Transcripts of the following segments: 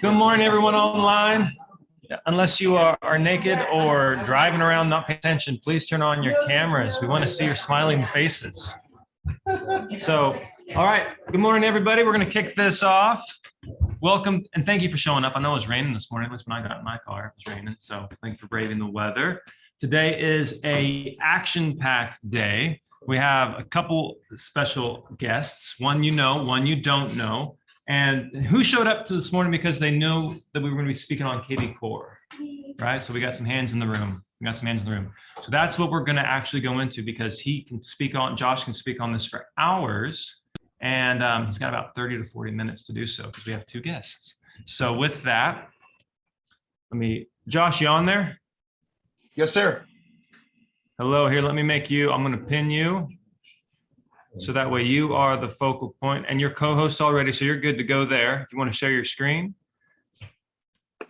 Good morning, everyone online. Unless you are naked or driving around not paying attention, please turn on your cameras. We want to see your smiling faces. So, all right. Good morning, everybody. We're going to kick this off. Welcome and thank you for showing up. I know it was raining this morning. At least when I got in my car, it was raining. So thank you for braving the weather. Today is a action-packed day. We have a couple special guests. One you know, one you don't know. And who showed up to this morning because they knew that we were going to be speaking on KB Core, right? So we got some hands in the room. So that's what we're going to actually go into because Josh can speak on this for hours. And he's got about 30 to 40 minutes to do so because we have two guests. So with that, Josh, you on there? Yes, sir. Hello, here, let me make you, I'm going to pin you. So that way you are the focal point and you're co-host already. So you're good to go there. If you want to share your screen. Do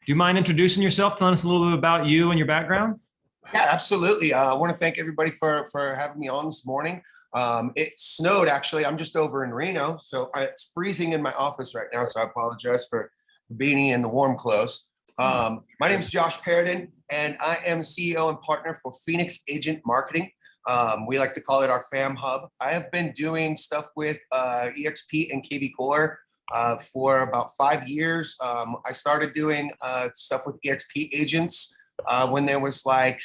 you mind introducing yourself, telling us a little bit about you and your background? Yeah, absolutely. I want to thank everybody for having me on this morning. It snowed, actually. I'm just over in Reno, so it's freezing in my office right now, so I apologize for the beanie and the warm clothes. My name is Josh Paradin, and I am CEO and partner for Phoenix Agent Marketing. We like to call it our fam hub. I have been doing stuff with EXP and KB Core for about 5 years. I started doing stuff with EXP agents when there was like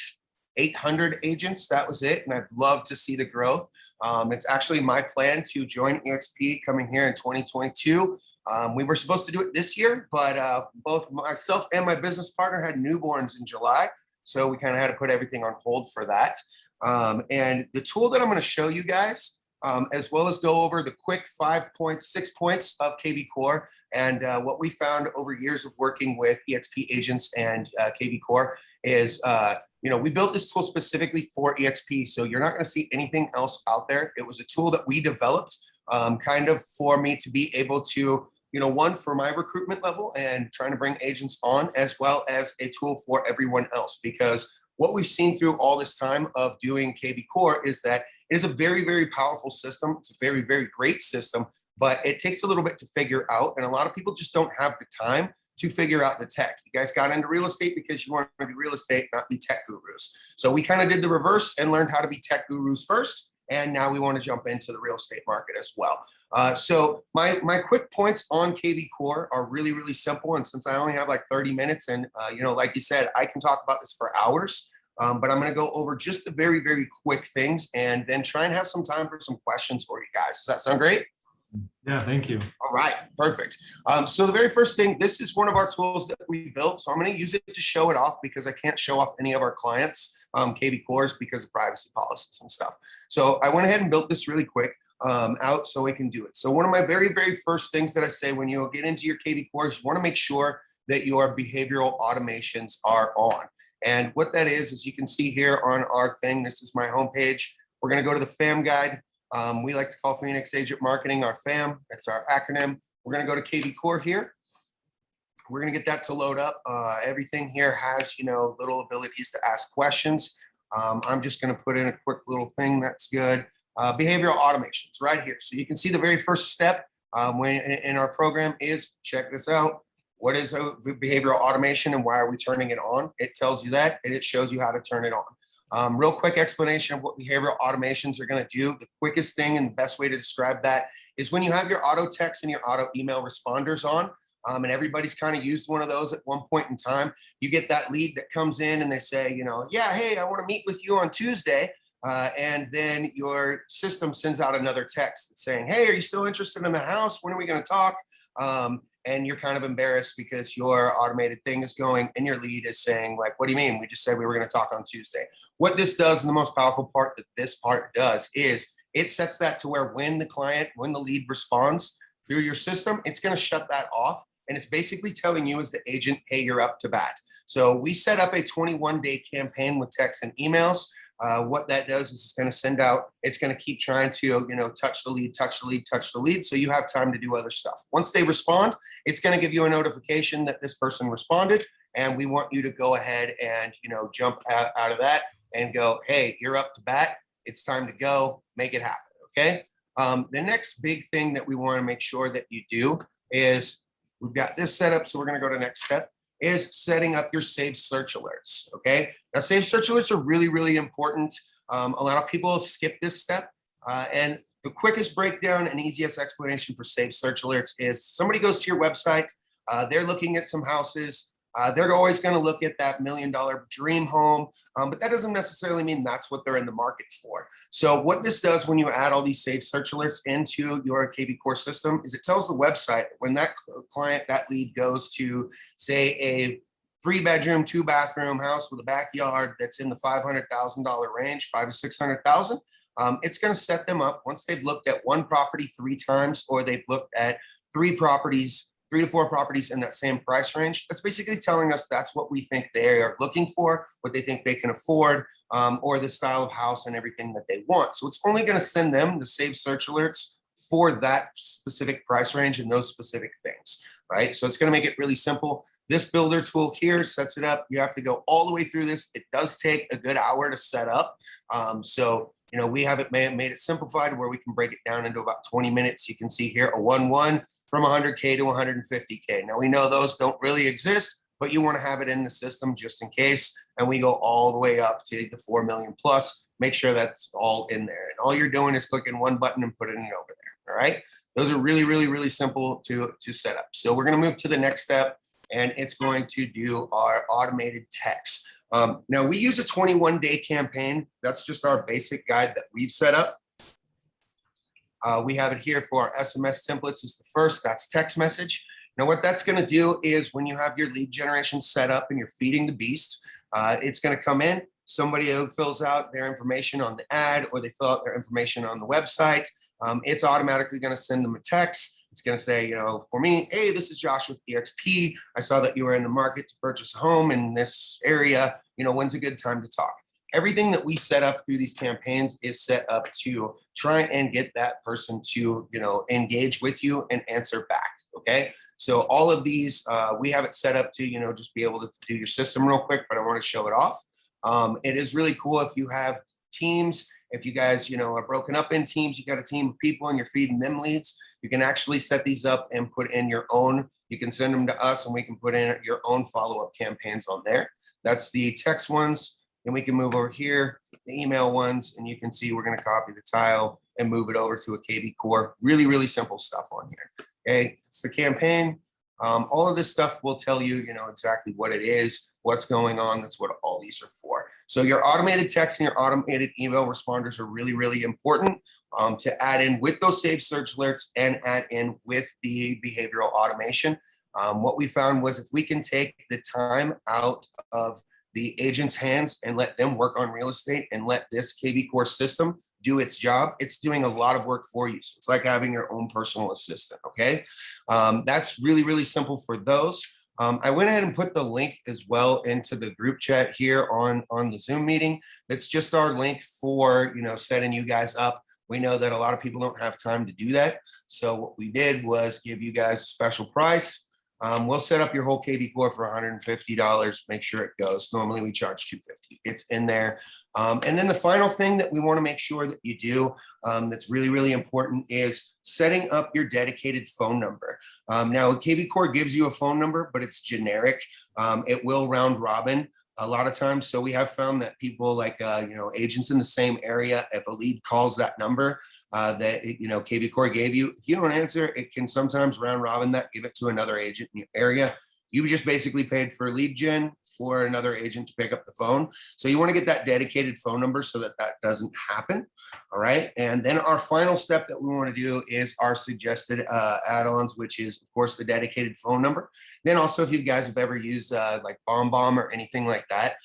800 agents. That was it. And I'd love to see the growth. It's actually my plan to join EXP coming here in 2022. We were supposed to do it this year, but both myself and my business partner had newborns in July. So we kind of had to put everything on hold for that. And the tool that I'm going to show you guys, as well as go over the quick 6 points of KB Core and what we found over years of working with EXP agents and KB Core is, we built this tool specifically for EXP. So you're not going to see anything else out there. It was a tool that we developed kind of for me to be able to, one for my recruitment level and trying to bring agents on, as well as a tool for everyone else. Because what we've seen through all this time of doing KB Core is that it is a very, very powerful system. It's a very, very great system, but it takes a little bit to figure out. And a lot of people just don't have the time to figure out the tech. You guys got into real estate because you want to be real estate, not be tech gurus. So we kind of did the reverse and learned how to be tech gurus first. And now we want to jump into the real estate market as well. So my quick points on KB Core are really, really simple. And since I only have like 30 minutes and, like you said, I can talk about this for hours, but I'm going to go over just the very, very quick things and then try and have some time for some questions for you guys. Does that sound great? Yeah, thank you. All right, perfect. So the very first thing, this is one of our tools that we built. So I'm going to use it to show it off because I can't show off any of our clients' KB Cores because of privacy policies and stuff. So I went ahead and built this really quick out so we can do it. So one of my very, very first things that I say when you get into your KB Cores, you want to make sure that your behavioral automations are on. And what that is you can see here on our thing, this is my homepage. We're going to go to the FAM guide. We like to call Phoenix Agent Marketing our FAM. That's our acronym. We're going to go to KB Core here. We're going to get that to load up. Everything here has, little abilities to ask questions. I'm just going to put in a quick little thing. That's good. Behavioral automations right here. So you can see the very first step when in our program is, check this out. What is a behavioral automation and why are we turning it on? It tells you that and it shows you how to turn it on. Real quick explanation of what behavioral automations are going to do. The quickest thing and the best way to describe that is when you have your auto text and your auto email responders on, and everybody's kind of used one of those at one point in time, you get that lead that comes in and they say, yeah, hey, I want to meet with you on Tuesday. And then your system sends out another text saying, hey, are you still interested in the house? When are we going to talk? And you're kind of embarrassed because your automated thing is going and your lead is saying, like, what do you mean? We just said we were going to talk on Tuesday. What this does, and the most powerful part that this part does, is it sets that to where when the lead responds through your system, it's going to shut that off. And it's basically telling you as the agent, hey, you're up to bat. So we set up a 21-day campaign with texts and emails. What that does is it's going to send out, it's going to keep trying to, touch the lead, touch the lead, touch the lead. So you have time to do other stuff. Once they respond, it's going to give you a notification that this person responded. And we want you to go ahead and, jump out of that and go, hey, you're up to bat. It's time to go, make it happen. Okay. The next big thing that we want to make sure that you do is We've got this set up. So we're going to go to next step is setting up your saved search alerts. Okay. Now saved search alerts are really, really important. A lot of people skip this step. And the quickest breakdown and easiest explanation for saved search alerts is somebody goes to your website. They're looking at some houses. They're always going to look at that $1 million dream home, but that doesn't necessarily mean that's what they're in the market for. So what this does when you add all these saved search alerts into your KB Core system is it tells the website when that client, that lead goes to, say, a 3-bedroom, 2-bathroom house with a backyard that's in the $500,000 range, 500 to 600,000. It's going to set them up once they've looked at one property 3 times, or they've looked at 3 to 4 properties in that same price range. That's basically telling us that's what we think they are looking for, what they think they can afford, or the style of house and everything that they want. So it's only going to send them the saved search alerts for that specific price range and those specific things, right? So it's going to make it really simple. This builder tool here sets it up. You have to go all the way through this. It does take a good hour to set up. So we have it made it simplified where we can break it down into about 20 minutes. You can see here a 1-1 from 100K to 150K. Now we know those don't really exist, but you want to have it in the system just in case. And we go all the way up to the 4 million plus. Make sure that's all in there. And all you're doing is clicking one button and putting it over there. All right. Those are really, really, really simple to set up. So we're going to move to the next step, and it's going to do our automated text. Now we use a 21-day campaign. That's just our basic guide that we've set up. We have it here for our SMS templates is the first, that's text message. Now what that's going to do is when you have your lead generation set up and you're feeding the beast, it's going to come in, somebody who fills out their information on the ad or they fill out their information on the website. It's automatically going to send them a text. It's going to say, for me, hey, this is Josh with EXP. I saw that you were in the market to purchase a home in this area. When's a good time to talk? Everything that we set up through these campaigns is set up to try and get that person to, engage with you and answer back. Okay. So all of these, we have it set up to, just be able to do your system real quick, but I want to show it off. It is really cool if you have teams, if you guys, are broken up in teams, you got a team of people and you're feeding them leads, you can actually set these up and put in your own, you can send them to us and we can put in your own follow-up campaigns on there. That's the text ones. Then we can move over here, the email ones, and you can see we're going to copy the tile and move it over to a KB Core. Really, really simple stuff on here. Okay, it's the campaign. All of this stuff will tell you, exactly what it is, what's going on. That's what all these are for. So your automated text and your automated email responders are really, really important to add in with those saved search alerts and add in with the behavioral automation. What we found was if we can take the time out of the agent's hands and let them work on real estate and let this KB Core system do its job, it's doing a lot of work for you. So it's like having your own personal assistant. Okay. That's really, really simple for those. I went ahead and put the link as well into the group chat here on the Zoom meeting. That's just our link for, setting you guys up. We know that a lot of people don't have time to do that. So what we did was give you guys a special price. We'll set up your whole KB Core for $150. Make sure it goes. Normally we charge $250. It's in there. And then the final thing that we want to make sure that you do that's really, really important is setting up your dedicated phone number. Now, KB Core gives you a phone number, but it's generic. It will round robin a lot of times. So we have found that people like, agents in the same area, if a lead calls that number that, KB Core gave you, if you don't answer, it can sometimes round robin that, give it to another agent in your area. You just basically paid for lead gen for another agent to pick up the phone. So you want to get that dedicated phone number so that that doesn't happen. All right. And then our final step that we want to do is our suggested add-ons, which is, of course, the dedicated phone number. Then also, if you guys have ever used like BombBomb or anything like that,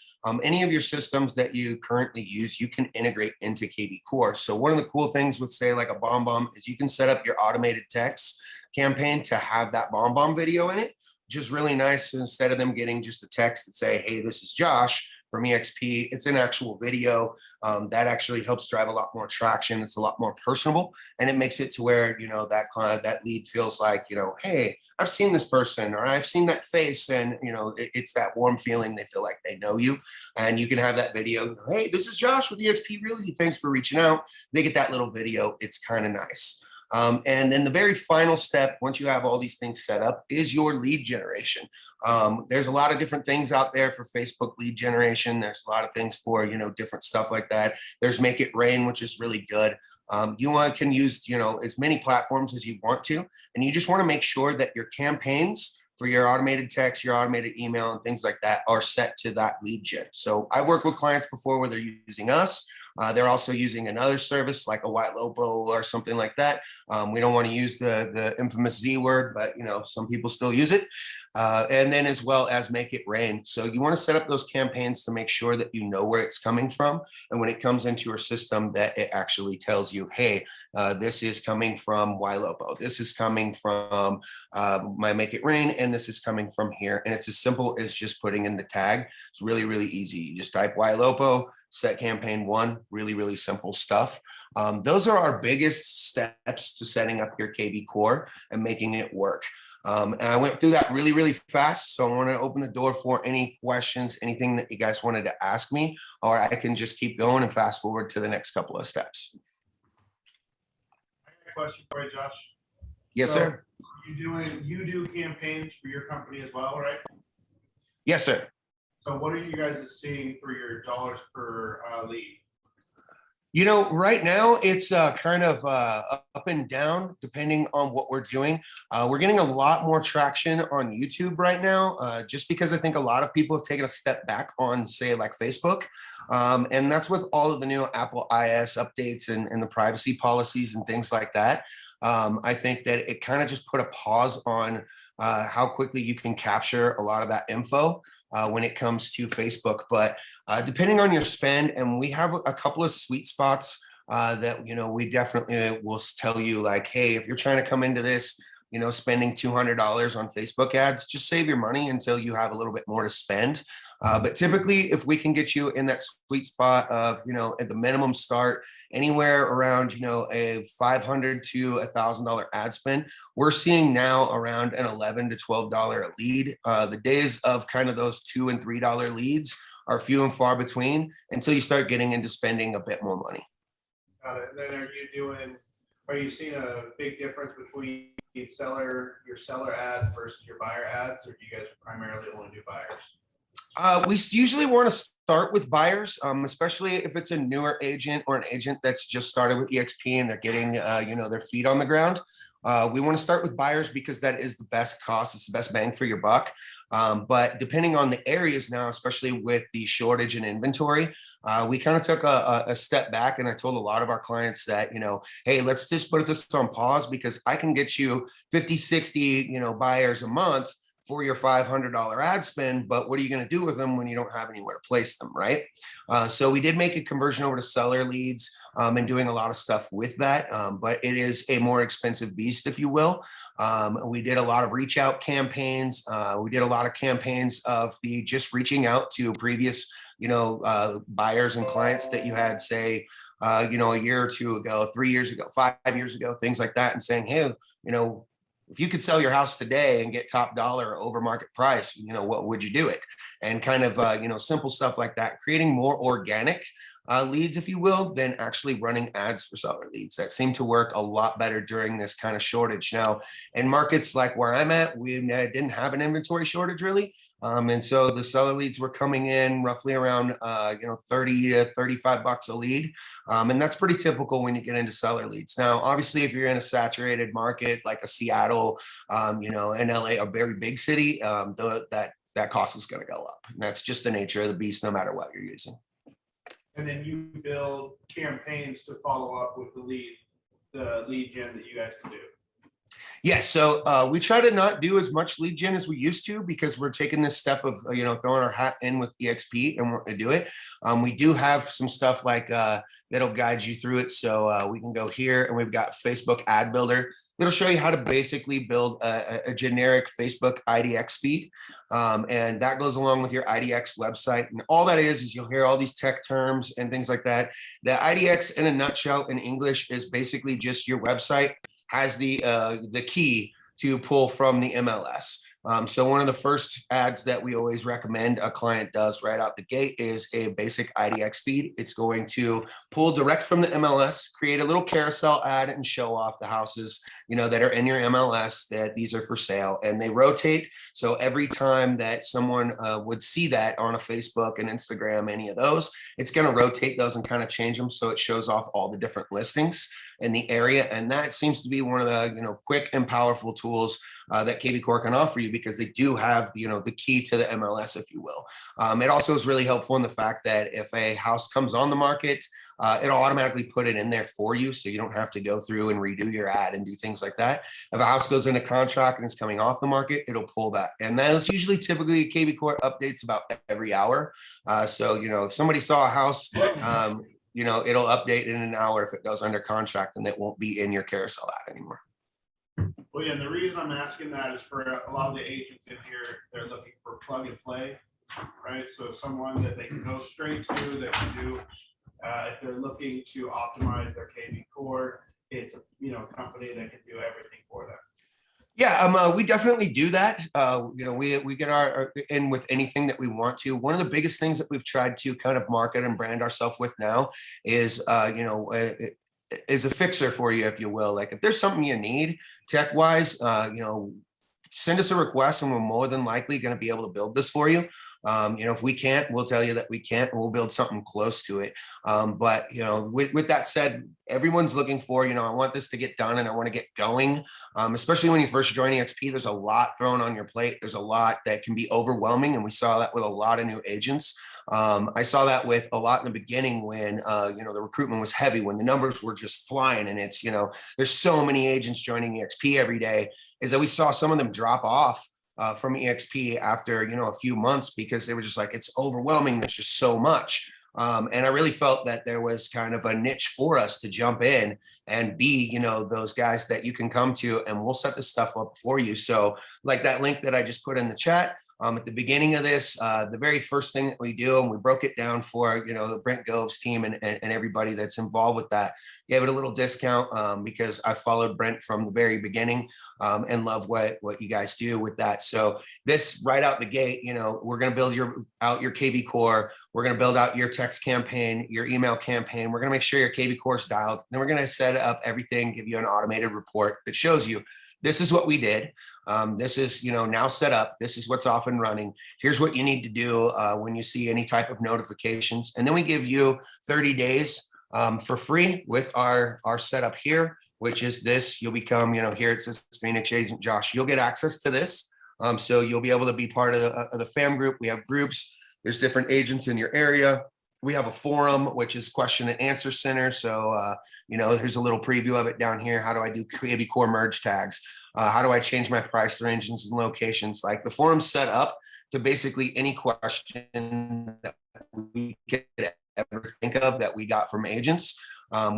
any of your systems that you currently use, you can integrate into KB Core. So one of the cool things with, say, like a BombBomb is you can set up your automated text campaign to have that BombBomb video in it. Just really nice. So instead of them getting just a text that say, hey, this is Josh from EXP, it's an actual video that actually helps drive a lot more traction. It's a lot more personable, and it makes it to where, that client, that lead feels like, hey, I've seen this person or I've seen that face, and, it's that warm feeling. They feel like they know you, and you can have that video. Hey, this is Josh with EXP Realty. Thanks for reaching out. They get that little video. It's kind of nice. And then the very final step, once you have all these things set up, is your lead generation. There's a lot of different things out there for Facebook lead generation. There's a lot of things for, different stuff like that. There's Make It Rain, which is really good. Can use, as many platforms as you want to, and you just want to make sure that your campaigns for your automated text, your automated email, and things like that are set to that lead gen. So I've worked with clients before where they're using us. They're also using another service like a White Lopo or something like that. We don't want to use the infamous Z word, but some people still use it. And then as well as Make It Rain. So you want to set up those campaigns to make sure that you know where it's coming from. And when it comes into your system, that it actually tells you, hey, this is coming from Y Lopo. This is coming from my Make It Rain. And this is coming from here. And it's as simple as just putting in the tag. It's really, really easy. You just type Y Lopo, set campaign 1, really, really simple stuff. Those are our biggest steps to setting up your KB core and making it work. And I went through that really, really fast. So I want to open the door for any questions, anything that you guys wanted to ask me, or I can just keep going and fast forward to the next couple of steps. I got a question for you, Josh. Yes, sir. You do campaigns for your company as well, right? Yes, sir. So what are you guys seeing for your dollars per lead? Right now it's kind of up and down depending on what we're doing. We're getting a lot more traction on YouTube right now, just because I think a lot of people have taken a step back on, say, like Facebook. And that's with all of the new Apple iOS updates and the privacy policies and things like that. I think that it kind of just put a pause on how quickly you can capture a lot of that info when it comes to Facebook. But depending on your spend, and we have a couple of sweet spots that, we definitely will tell you, like, hey, if you're trying to come into this, spending $200 on Facebook ads, just save your money until you have a little bit more to spend. But typically, if we can get you in that sweet spot of, at the minimum start, anywhere around, a $500 to $1,000 ad spend, we're seeing now around an $11 to $12 a lead. The days of kind of those $2 and $3 leads are few and far between until you start getting into spending a bit more money. Got it. Then are you seeing a big difference between your seller ads versus your buyer ads, or do you guys primarily only do buyers? We usually want to start with buyers, especially if it's a newer agent or an agent that's just started with EXP and they're getting, their feet on the ground. We want to start with buyers because that is the best cost. It's the best bang for your buck. But depending on the areas now, especially with the shortage in inventory, we kind of took a step back, and I told a lot of our clients that, hey, let's just put this on pause because I can get you 50, 60, buyers a month for your $500 ad spend, but what are you going to do with them when you don't have anywhere to place them, right? So we did make a conversion over to seller leads and doing a lot of stuff with that, but it is a more expensive beast, if you will. We did a lot of reach out campaigns. We did a lot of campaigns of the just reaching out to previous, buyers and clients that you had, say, a year or two ago, 3 years ago, 5 years ago, things like that, and saying, hey, if you could sell your house today and get top dollar over market price, what would you do it? And kind of, simple stuff like that, creating more organic leads, if you will, than actually running ads for seller leads. That seemed to work a lot better during this kind of shortage. Now, in markets like where I'm at, we didn't have an inventory shortage really. And so the seller leads were coming in roughly around, 30 to 35 bucks a lead. And that's pretty typical when you get into seller leads. Now, obviously, if you're in a saturated market like a Seattle, an LA, a very big city, that cost is going to go up. And that's just the nature of the beast, no matter what you're using. And then you build campaigns to follow up with the lead gen that you guys can do. Yes. So we try to not do as much lead gen as we used to because we're taking this step of, throwing our hat in with EXP and we're going to do it. We do have some stuff like that'll guide you through it. So we can go here and we've got Facebook ad builder. It'll show you how to basically build a generic Facebook IDX feed. And that goes along with your IDX website. And all that is you'll hear all these tech terms and things like that. The IDX in a nutshell in English is basically just your website has the key to pull from the MLS. So one of the first ads that we always recommend a client does right out the gate is a basic IDX feed. It's going to pull direct from the MLS, create a little carousel ad and show off the houses, that are in your MLS, that these are for sale, and they rotate. So every time that someone would see that on a Facebook and Instagram, any of those, it's going to rotate those and kind of change them. So it shows off all the different listings in the area. And that seems to be one of the, quick and powerful tools that KB Core can offer you, because they do have, the key to the MLS, if you will. It also is really helpful in the fact that if a house comes on the market, it'll automatically put it in there for you. So you don't have to go through and redo your ad and do things like that. If a house goes into contract and it's coming off the market, it'll pull that. And those usually typically KB Core updates about every hour. So, if somebody saw a house, it'll update in an hour if it goes under contract, and it won't be in your carousel ad anymore. Well, yeah, and the reason I'm asking that is for a lot of the agents in here, they're looking for plug and play, right? So someone that they can go straight to, that can do, if they're looking to optimize their KB Core, it's a company that can do everything for them. Yeah, we definitely do that. We get our in with anything that we want to. One of the biggest things that we've tried to kind of market and brand ourselves with now is, is a fixer for you, if you will. Like if there's something you need tech wise, send us a request and we're more than likely going to be able to build this for you. If we can't, we'll tell you that we can't, and we'll build something close to it. But with that said, everyone's looking for, I want this to get done and I want to get going. Especially when you first join EXP, there's a lot thrown on your plate. There's a lot that can be overwhelming. And we saw that with a lot of new agents. I saw that with a lot in the beginning when, the recruitment was heavy, when the numbers were just flying, and it's, there's so many agents joining EXP every day, is that we saw some of them drop off from EXP after, a few months, because they were just like, it's overwhelming. There's just so much. And I really felt that there was kind of a niche for us to jump in and be, those guys that you can come to, and we'll set this stuff up for you. So like that link that I just put in the chat, at the beginning of this, the very first thing that we do, and we broke it down for, Brent Gove's team and everybody that's involved with that, gave it a little discount because I followed Brent from the very beginning and love what you guys do with that. So this right out the gate, we're going to build out your KB Core. We're going to build out your text campaign, your email campaign. We're going to make sure your KB Core is dialed. Then we're going to set up everything, give you an automated report that shows you, this is what we did. This is, now set up. This is what's off and running. Here's what you need to do when you see any type of notifications. And then we give you 30 days for free with our setup here, which is this. You'll become, here it says Phoenix Agent Josh. You'll get access to this. So you'll be able to be part of the fam group. We have groups. There's different agents in your area. We have a forum, which is question and answer center. So, there's a little preview of it down here. How do I do KB Core merge tags? How do I change my price ranges and locations? Like the forum's set up to basically any question that we could ever think of that we got from agents.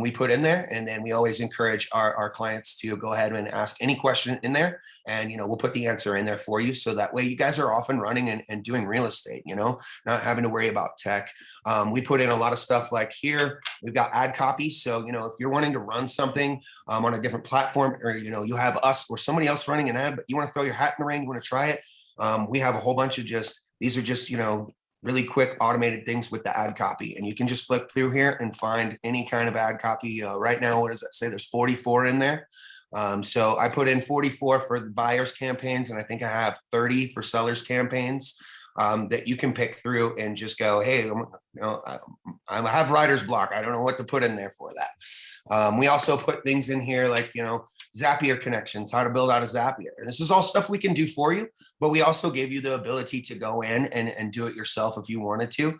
We put in there, and then we always encourage our clients to go ahead and ask any question in there, and we'll put the answer in there for you, so that way you guys are off and running and doing real estate, not having to worry about tech. We put in a lot of stuff like here. We've got ad copy, so if you're wanting to run something on a different platform, or you have us or somebody else running an ad, but you want to throw your hat in the ring, you want to try it, we have a whole bunch of these are just really quick automated things with the ad copy, and you can just flip through here and find any kind of ad copy. Right now, what does that say? There's 44 in there. So I put in 44 for the buyers campaigns, and I think I have 30 for sellers campaigns that you can pick through and just go, hey, I have writer's block. I don't know what to put in there for that. We also put things in here like, Zapier connections, how to build out a Zapier. And this is all stuff we can do for you, but we also gave you the ability to go in and do it yourself if you wanted to,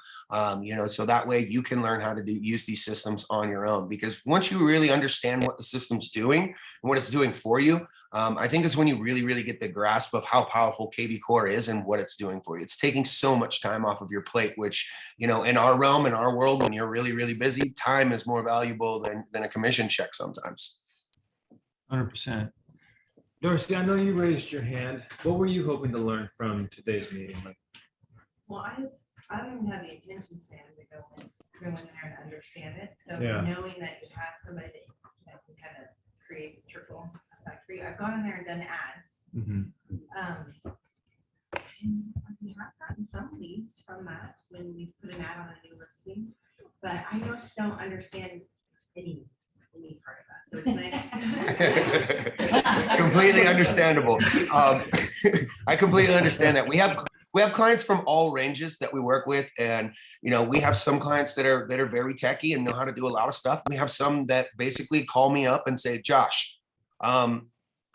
so that way you can learn how to use these systems on your own. Because once you really understand what the system's doing and what it's doing for you, I think is when you really, really get the grasp of how powerful KB Core is and what it's doing for you. It's taking so much time off of your plate, which, in our realm, in our world, when you're really, really busy, time is more valuable than a commission check sometimes. 100%. Dorsey, I know you raised your hand. What were you hoping to learn from today's meeting? Well, I don't even have the attention span to go in there and understand it. So Yeah. knowing that you have somebody that can kind of create trickle effect for you. I've gone in there and done ads. Mm-hmm. have gotten some leads from that when we put an ad on a new listing, but I just don't understand any part of that. So it's nice. Completely understandable. I completely understand that. We have clients from all ranges that we work with, and we have some clients that are very techy and know how to do a lot of stuff. We have some that basically call me up and say, Josh,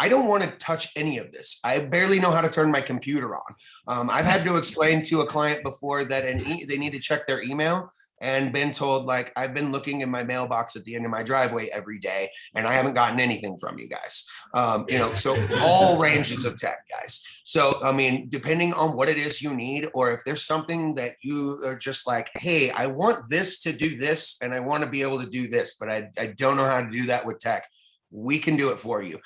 I don't want to touch any of this. I barely know how to turn my computer on. I've had to explain to a client before that they need to check their email, and been told, like, I've been looking in my mailbox at the end of my driveway every day and I haven't gotten anything from you guys. So all ranges of tech, guys. So, I mean, depending on what it is you need, or if there's something that you are just like, hey, I want this to do this and I want to be able to do this, but I don't know how to do that with tech, we can do it for you.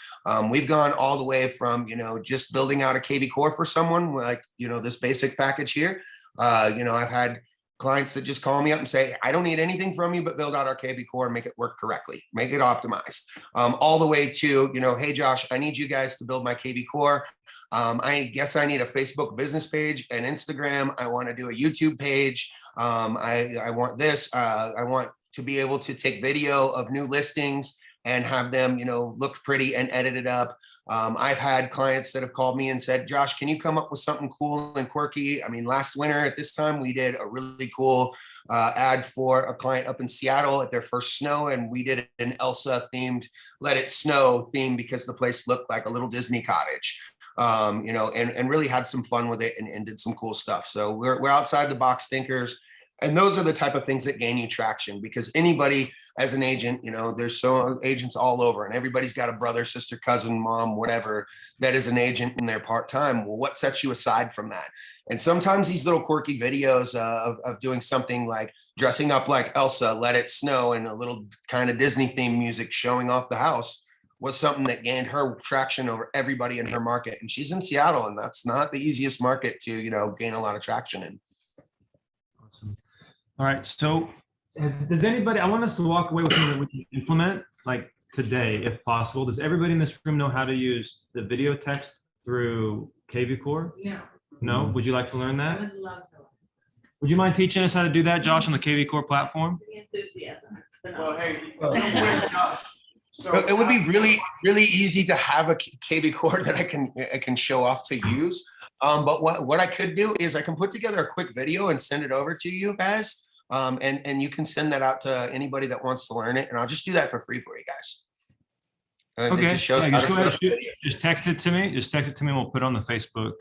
We've gone all the way from, just building out a KV core for someone like, this basic package here. I've had clients that just call me up and say, I don't need anything from you, but build out our KV core and make it work correctly, make it optimized. All the way to, hey, Josh, I need you guys to build my KV core. I guess I need a Facebook business page and Instagram. I want to do a YouTube page. I want this. I want to be able to take video of new listings and have them, look pretty and edited up. I've had clients that have called me and said, Josh, can you come up with something cool and quirky? I mean, last winter at this time, we did a really cool ad for a client up in Seattle at their first snow. And we did an Elsa themed, Let It Snow theme, because the place looked like a little Disney cottage, and really had some fun with it and did some cool stuff. So we're outside the box thinkers. And those are the type of things that gain you traction, because anybody as an agent, there's so agents all over, and everybody's got a brother, sister, cousin, mom, whatever, that is an agent in their part-time. Well, what sets you aside from that? And sometimes these little quirky videos of doing something like dressing up like Elsa, Let It Snow, and a little kind of Disney themed music showing off the house was something that gained her traction over everybody in her market. And she's in Seattle, and that's not the easiest market to, gain a lot of traction in. Awesome. All right. So does anybody, I want us to walk away with something that we can implement like today, if possible. Does everybody in this room know how to use the video text through KV Core? No, No? Would you like to learn I that? would love to. Would you mind teaching us how to do that, Josh, on the KV Core platform? The enthusiasm. It's Well, phenomenal. hey, Josh. So It would be really, really easy to have a KV core that I can show off to use. But what I could do is I can put together a quick video and send it over to you guys. And you can send that out to anybody that wants to learn it, and I'll just do that for free for you guys. It Okay. just shows Yeah, how just, to go ahead, set up shoot- video. just text it to me. Just text it to me and we'll put it on the Facebook.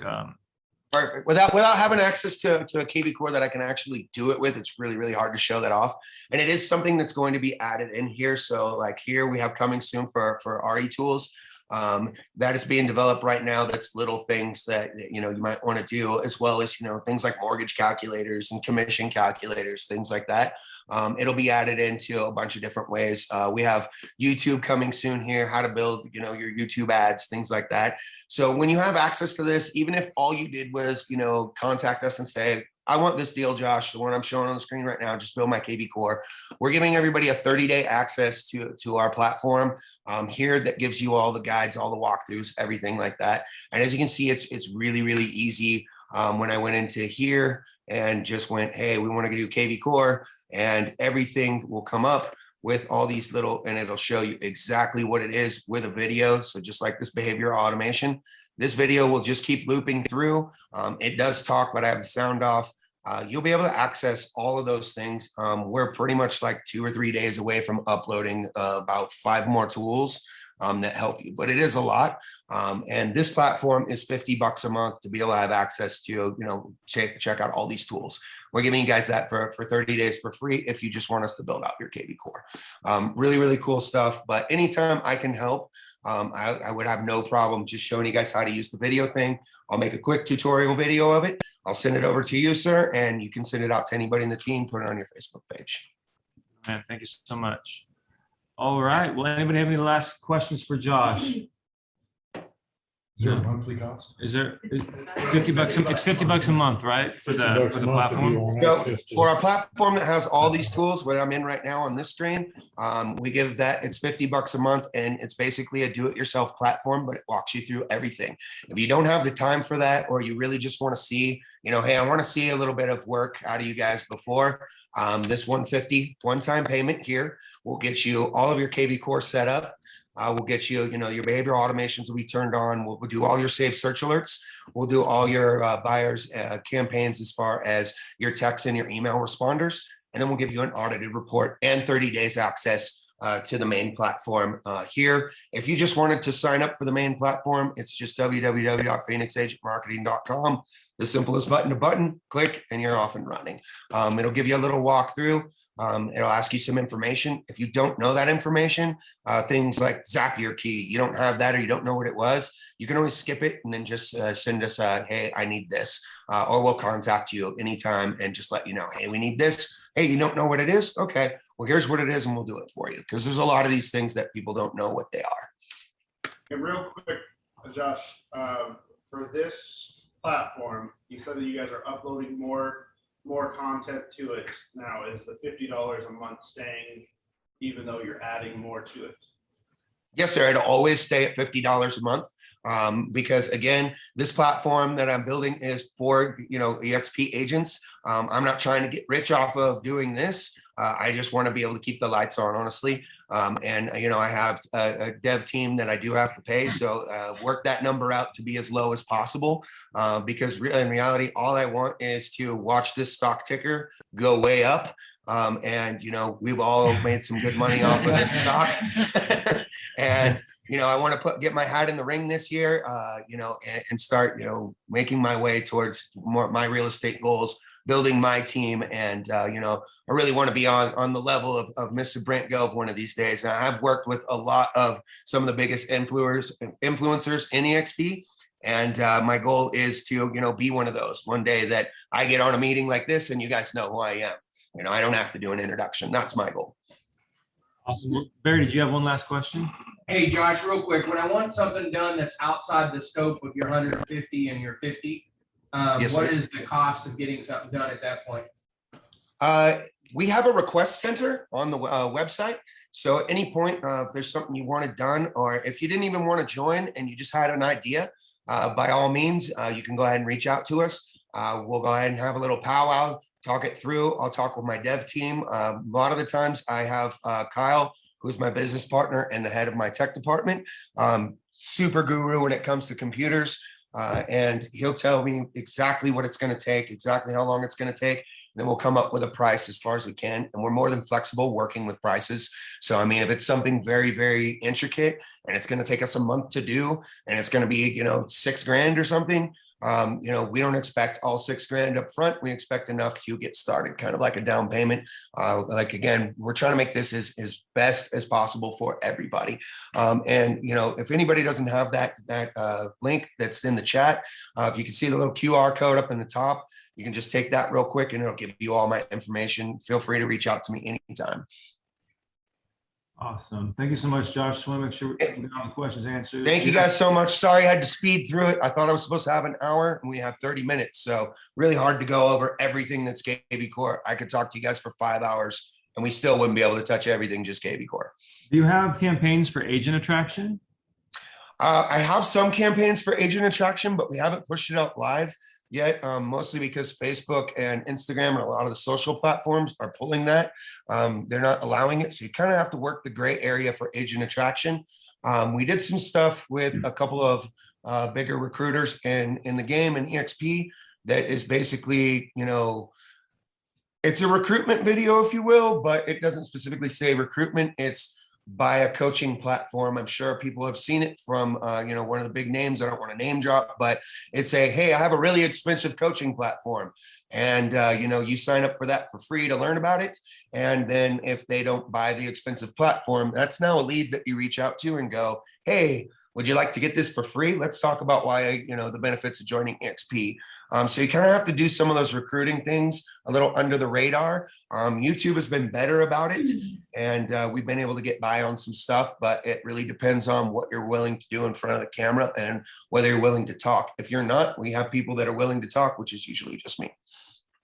Perfect. Without having access to a KV core that I can actually do it with, it's really, really hard to show that off. And it is something that's going to be added in here. So like here we have coming soon for RE tools. That is being developed right now. That's little things that you might want to do, as well as things like mortgage calculators and commission calculators, things like that. It'll be added into a bunch of different ways. We have YouTube coming soon here, how to build your YouTube ads, things like that. So when you have access to this, even if all you did was contact us and say, I want this deal, Josh, the one I'm showing on the screen right now, just build my KV core. We're giving everybody a 30-day access to our platform here that gives you all the guides, all the walkthroughs, everything like that. And as you can see, it's really, really easy. When I went into here and just went, hey, we want to do KV core, and everything will come up with all these and it'll show you exactly what it is with a video. So just like this behavioral automation, this video will just keep looping through. It does talk, but I have the sound off. You'll be able to access all of those things. We're pretty much like 2 or 3 days away from uploading about 5 more tools that help you, but it is a lot. And this platform is $50 a month to be able to have access to, check out all these tools. We're giving you guys that for 30 days for free if you just want us to build out your KV core. Really, really cool stuff. But anytime I can help, I would have no problem just showing you guys how to use the video thing. I'll make a quick tutorial video of it. I'll send it over to you, sir, and you can send it out to anybody in the team, put it on your Facebook page. Man, thank you so much. All right. Well, anybody have any last questions for Josh? Is there a monthly cost? Is there $50? It's $50 a month, right? For the platform. So for our platform that has all these tools, what I'm in right now on this screen, we give that, it's $50 a month, and it's basically a do-it-yourself platform, but it walks you through everything. If you don't have the time for that, or you really just want to see, hey, I want to see a little bit of work out of you guys before this 150 one-time payment here will get you all of your KV core set up. We'll get you, your behavioral automations will be turned on. We'll do all your saved search alerts. We'll do all your buyers campaigns as far as your text and your email responders. And then we'll give you an audited report and 30 days access to the main platform here. If you just wanted to sign up for the main platform, it's just www.phoenixagentmarketing.com. The simplest button to button, click, and you're off and running. It'll give you a little walkthrough. It'll ask you some information. If you don't know that information, things like Zapier key, you don't have that or you don't know what it was, you can always skip it and then just send us hey, I need this. Or we'll contact you anytime and just let you know, hey, we need this. Hey, you don't know what it is? Okay, well, here's what it is and we'll do it for you. Because there's a lot of these things that people don't know what they are. And real quick, Josh, for this platform, you said that you guys are uploading more content to it now. Is the $50 a month staying even though you're adding more to it? Yes, sir. It'll always stay at $50 a month because, again, this platform that I'm building is for, EXP agents. I'm not trying to get rich off of doing this. I just want to be able to keep the lights on, honestly. And I have a dev team that I do have to pay. So work that number out to be as low as possible because in reality, all I want is to watch this stock ticker go way up. And we've all made some good money off of this stock. And I want to get my hat in the ring this year, and start, making my way towards more my real estate goals, building my team. And, I really want to be on the level of Mr. Brent Gove one of these days. And I have worked with a lot of some of the biggest influencers in EXP. And my goal is to, be one of those one day that I get on a meeting like this and you guys know who I am. I don't have to do an introduction. That's my goal. Awesome. Barry, did you have one last question? Hey, Josh, real quick, when I want something done that's outside the scope of your 150 and your 50, Yes, what sir. is the cost of getting something done at that point? We have a request center on the website. So at any point, if there's something you wanted done, or if you didn't even want to join and you just had an idea, by all means, you can go ahead and reach out to us. We'll go ahead and have a little powwow, talk it through. I'll talk with my dev team. A lot of the times I have Kyle, who's my business partner and the head of my tech department, super guru when it comes to computers. And he'll tell me exactly what it's going to take, exactly how long it's going to take. Then we'll come up with a price as far as we can. And we're more than flexible working with prices. So, if it's something very, very intricate and it's going to take us a month to do, and it's going to be, $6,000 or something, we don't expect all $6,000 up front. We expect enough to get started, kind of like a down payment. Again, we're trying to make this as best as possible for everybody. And if anybody doesn't have that link that's in the chat, if you can see the little QR code up in the top, you can just take that real quick and it'll give you all my information. Feel free to reach out to me anytime. Awesome. Thank you so much, Josh. Just want to make sure we get all the questions answered. Thank you guys so much. Sorry I had to speed through it. I thought I was supposed to have an hour and we have 30 minutes. So really hard to go over everything that's KV Core. I could talk to you guys for 5 hours and we still wouldn't be able to touch everything just KV Core. Do you have campaigns for agent attraction? I have some campaigns for agent attraction, but we haven't pushed it out live yet, mostly because Facebook and Instagram and a lot of the social platforms are pulling that. They're not allowing it. So you kind of have to work the gray area for agent attraction. We did some stuff with a couple of bigger recruiters in the game in EXP that is basically, it's a recruitment video, if you will, but it doesn't specifically say recruitment. It's by a coaching platform. I'm sure people have seen it from, one of the big names. I don't want to name drop, but it's hey, I have a really expensive coaching platform. And, you sign up for that for free to learn about it. And then if they don't buy the expensive platform, that's now a lead that you reach out to and go, hey, would you like to get this for free? Let's talk about why, the benefits of joining EXP. So you kind of have to do some of those recruiting things a little under the radar. YouTube has been better about it. And we've been able to get by on some stuff, but it really depends on what you're willing to do in front of the camera and whether you're willing to talk. If you're not, we have people that are willing to talk, which is usually just me.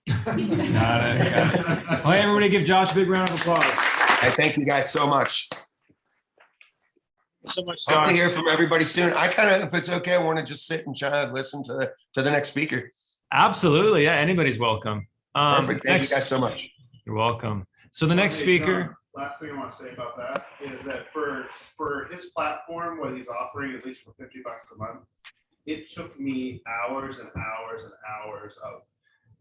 Got it. Well, hey, everybody give Josh a big round of applause. I thank you guys so much. So much, Hope to Josh. hear from everybody soon. I kind of, if it's okay, I want to just sit and try to listen to the next speaker. Absolutely. Yeah, anybody's welcome. Perfect. Thank you guys so much. You're welcome. So the next Hey, speaker. John, last thing I want to say about that is that for his platform, what he's offering, at least for $50 a month, it took me hours and hours and hours of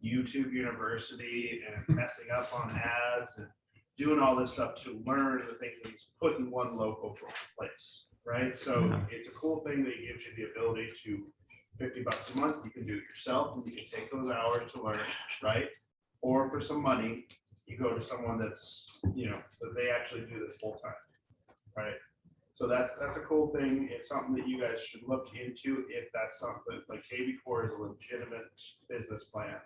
YouTube University and messing up on ads and doing all this stuff to learn the things that he's put in one local place, right? So it's a cool thing that gives you the ability to $50 a month. You can do it yourself, and you can take those hours to learn, right? Or for some money, you go to someone that's, that they actually do this full time, right? So that's a cool thing. It's something that you guys should look into if that's something like KB Core is a legitimate business plan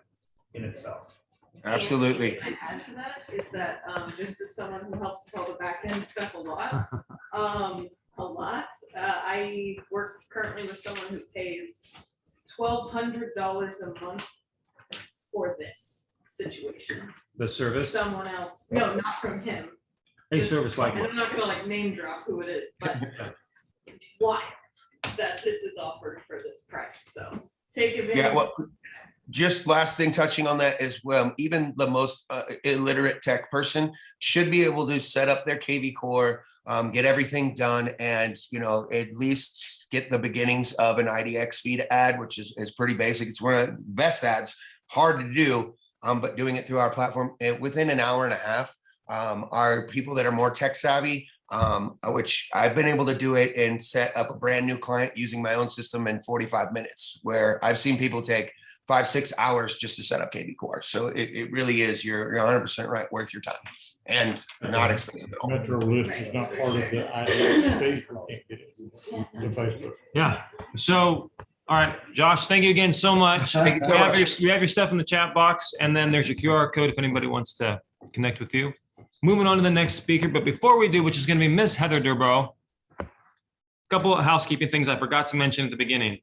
in itself. Absolutely. And add to that is that just as someone who helps with all the back end stuff a lot, I work currently with someone who pays $1,200 a month for this situation. The service. Someone else, no, not from him. A Just- service like And what? I'm not gonna name drop who it is, but wild that this is offered for this price, so take advantage. Yeah, well, just last thing touching on that is, even the most illiterate tech person should be able to set up their KV Core, get everything done, and at least get the beginnings of an IDX feed ad, which is pretty basic. It's one of the best ads, hard to do, but doing it through our platform within an hour and a half. Are people that are more tech savvy, which I've been able to do it and set up a brand new client using my own system in 45 minutes, where I've seen people take 5-6 hours just to set up KB Core. So it really is, you're 100% right, worth your time and not expensive at all. Metro list is not part of the IDX page. We can't get it to Facebook. Yeah. So, all right, Josh, thank you again so much. Thank you so much. You have your stuff in the chat box, and then there's your QR code if anybody wants to connect with you. Moving on to the next speaker, but before we do, which is going to be Miss Heather Durbrow, a couple of housekeeping things I forgot to mention at the beginning.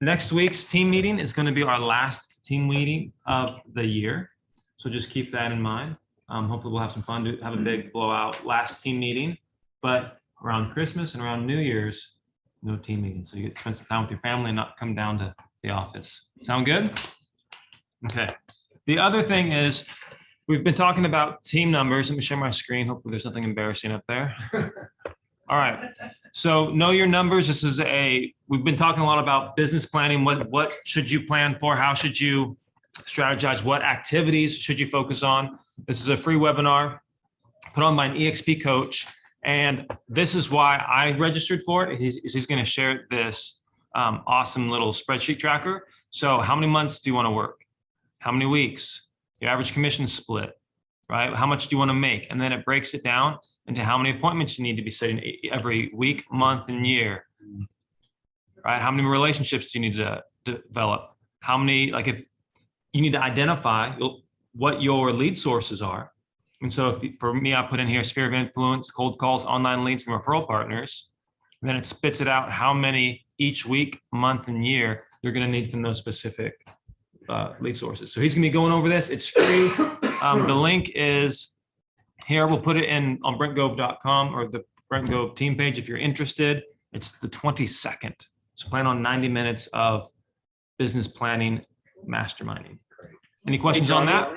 Next week's team meeting is going to be our last team meeting of the year, so just keep that in mind. Hopefully we'll have some fun to have a big blowout last team meeting, but around Christmas and around New Year's, no team meeting, so you get to spend some time with your family and not come down to the office. Sound good? Okay. The other thing is, we've been talking about team numbers. Let me share my screen. Hopefully there's nothing embarrassing up there. All right. So know your numbers. We've been talking a lot about business planning. What should you plan for? How should you strategize? What activities should you focus on? This is a free webinar put on by an EXP coach. And this is why I registered for it. He's going to share this awesome little spreadsheet tracker. So how many months do you want to work? How many weeks? Your average commission split, right? How much do you want to make? And then it breaks it down into how many appointments you need to be setting every week, month, and year, right? How many relationships do you need to develop? How many, if you need to identify what your lead sources are. And so for me, I put in here sphere of influence, cold calls, online leads, and referral partners. And then it spits it out how many each week, month, and year you're going to need from those specific lead sources. So he's gonna be going over this. It's free. The link is here. We'll put it in on brentgove.com or the Brent Gove team page if you're interested. It's the 22nd. So plan on 90 minutes of business planning, masterminding. Any questions on that?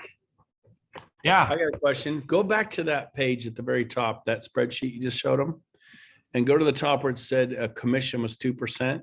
Yeah. I got a question. Go back to that page at the very top, that spreadsheet you just showed them, and go to the top where it said a commission was 2%.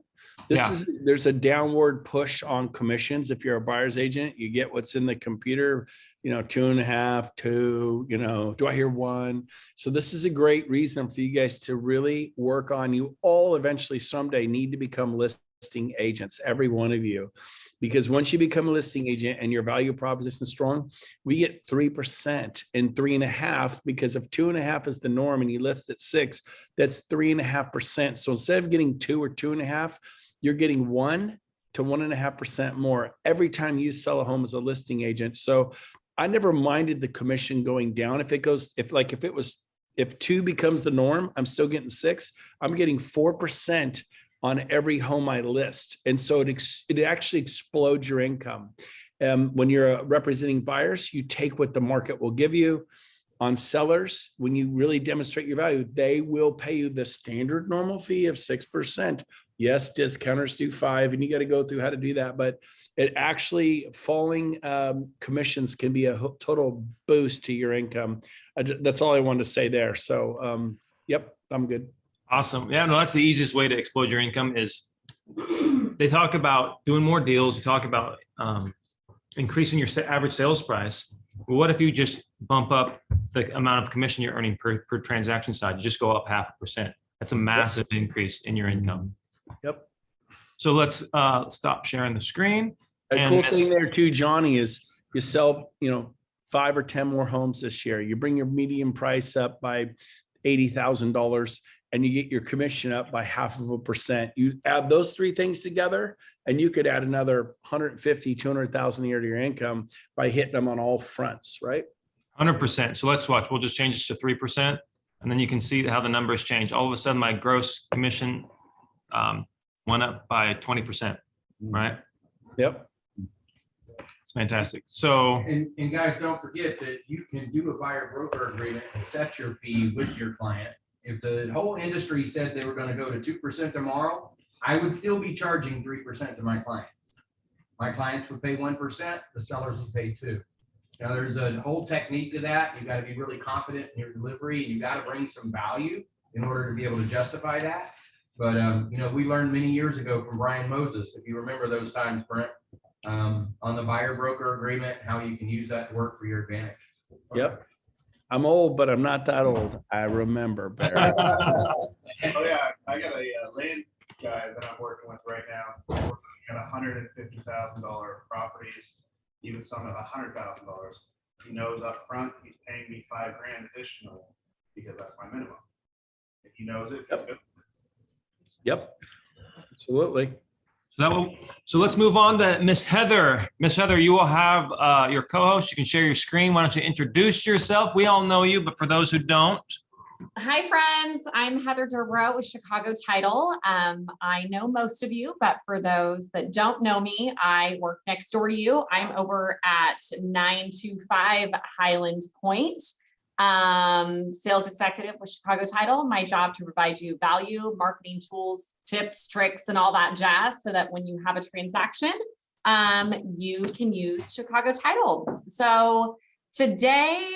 There's a downward push on commissions. If you're a buyer's agent, you get what's in the computer, 2.5, 2, do I hear 1? So this is a great reason for you guys to really work on. You all eventually someday need to become listing agents, every one of you, because once you become a listing agent and your value proposition is strong, we get 3% and 3.5, because if 2.5 is the norm and you list at 6, that's 3.5%. So instead of getting 2 or 2.5, you're getting 1 to 1.5% more every time you sell a home as a listing agent. So I never minded the commission going down. If 2 becomes the norm, I'm still getting 6. I'm getting 4% on every home I list. And so it actually explodes your income. When you're representing buyers, you take what the market will give you. On sellers, when you really demonstrate your value, they will pay you the standard normal fee of 6% Yes, discounters do 5, and you got to go through how to do that. But it actually falling commissions can be a total boost to your income. That's all I wanted to say there. So, yep, I'm good. Awesome. Yeah, no, that's the easiest way to explode your income is they talk about doing more deals. You talk about increasing your average sales price. Well, what if you just bump up the amount of commission you're earning per transaction side? You just go up 0.5%. That's a massive increase in your income. Yep. So let's stop sharing the screen. A And cool Miss- thing there too, Johnny, is you sell, 5 or 10 more homes this year. You bring your median price up by $80,000 and you get your commission up by 0.5%. You add those 3 things together and you could add another 150, 200,000 a year to your income by hitting them on all fronts, right? 100%. So let's watch. We'll just change this to 3%. And then you can see how the numbers change. All of a sudden, my gross commission went up by 20%, right? Yep. It's fantastic. So And guys, don't forget that you can do a buyer broker agreement and set your fee with your client. If the whole industry said they were going to go to 2% tomorrow, I would still be charging 3% to my clients. My clients would pay 1%, the sellers would pay 2%. Now, there's a whole technique to that. You got to be really confident in your delivery, and you got to bring some value in order to be able to justify that. But we learned many years ago from Brian Moses, if you remember those times, Brent, on the buyer broker agreement, how you can use that to work for your advantage. Yep. I'm old, but I'm not that old. I remember better. Oh yeah, I got a land guy that I'm working with right now. We're looking at $150,000 properties, even some at $100,000. He knows up front he's paying me $5,000 additional because that's my minimum. If he knows it, he's good. Yep. Absolutely. So let's move on to Miss Heather. Miss Heather, you will have your co-host. You can share your screen. Why don't you introduce yourself? We all know you, but for those who don't. Hi, friends. I'm Heather Dubrow with Chicago Title. I know most of you, but for those that don't know me, I work next door to you. I'm over at 925 Highland Point, sales executive with Chicago Title. My job to provide you value, marketing tools, tips, tricks, and all that jazz so that when you have a transaction, you can use Chicago Title. So today,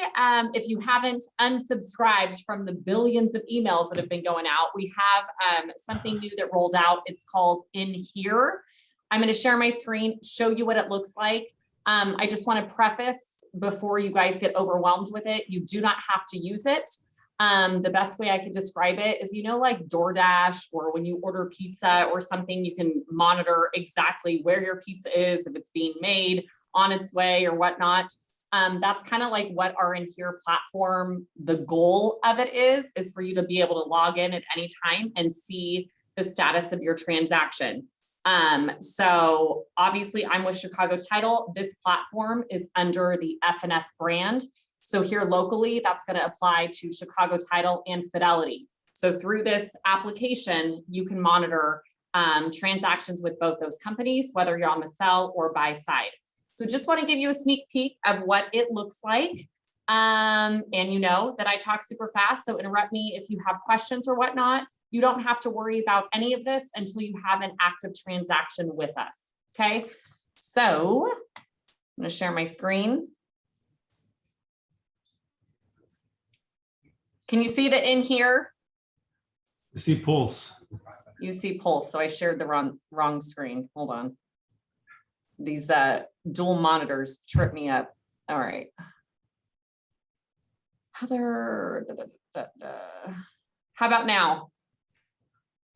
if you haven't unsubscribed from the billions of emails that have been going out, we have something new that rolled out. It's called In Here. I'm going to share my screen, show you what it looks like. I just want to preface before you guys get overwhelmed with it, you do not have to use it. The best way I could describe it is, like DoorDash, or when you order pizza or something, you can monitor exactly where your pizza is, if it's being made, on its way or whatnot. That's kind of like what our In Here platform, the goal of it is for you to be able to log in at any time and see the status of your transaction. So obviously I'm with Chicago Title. This platform is under the F&F brand. So here locally, that's going to apply to Chicago Title and Fidelity. So through this application, you can monitor transactions with both those companies, whether you're on the sell or buy side. So just want to give you a sneak peek of what it looks like. And you know that I talk super fast, so interrupt me if you have questions or whatnot. You don't have to worry about any of this until you have an active transaction with us, okay? So I'm going to share my screen. Can you see the In Here? You see Pulse. You see Pulse, so I shared the wrong screen. Hold on. These dual monitors trip me up. All right. Heather, how about now?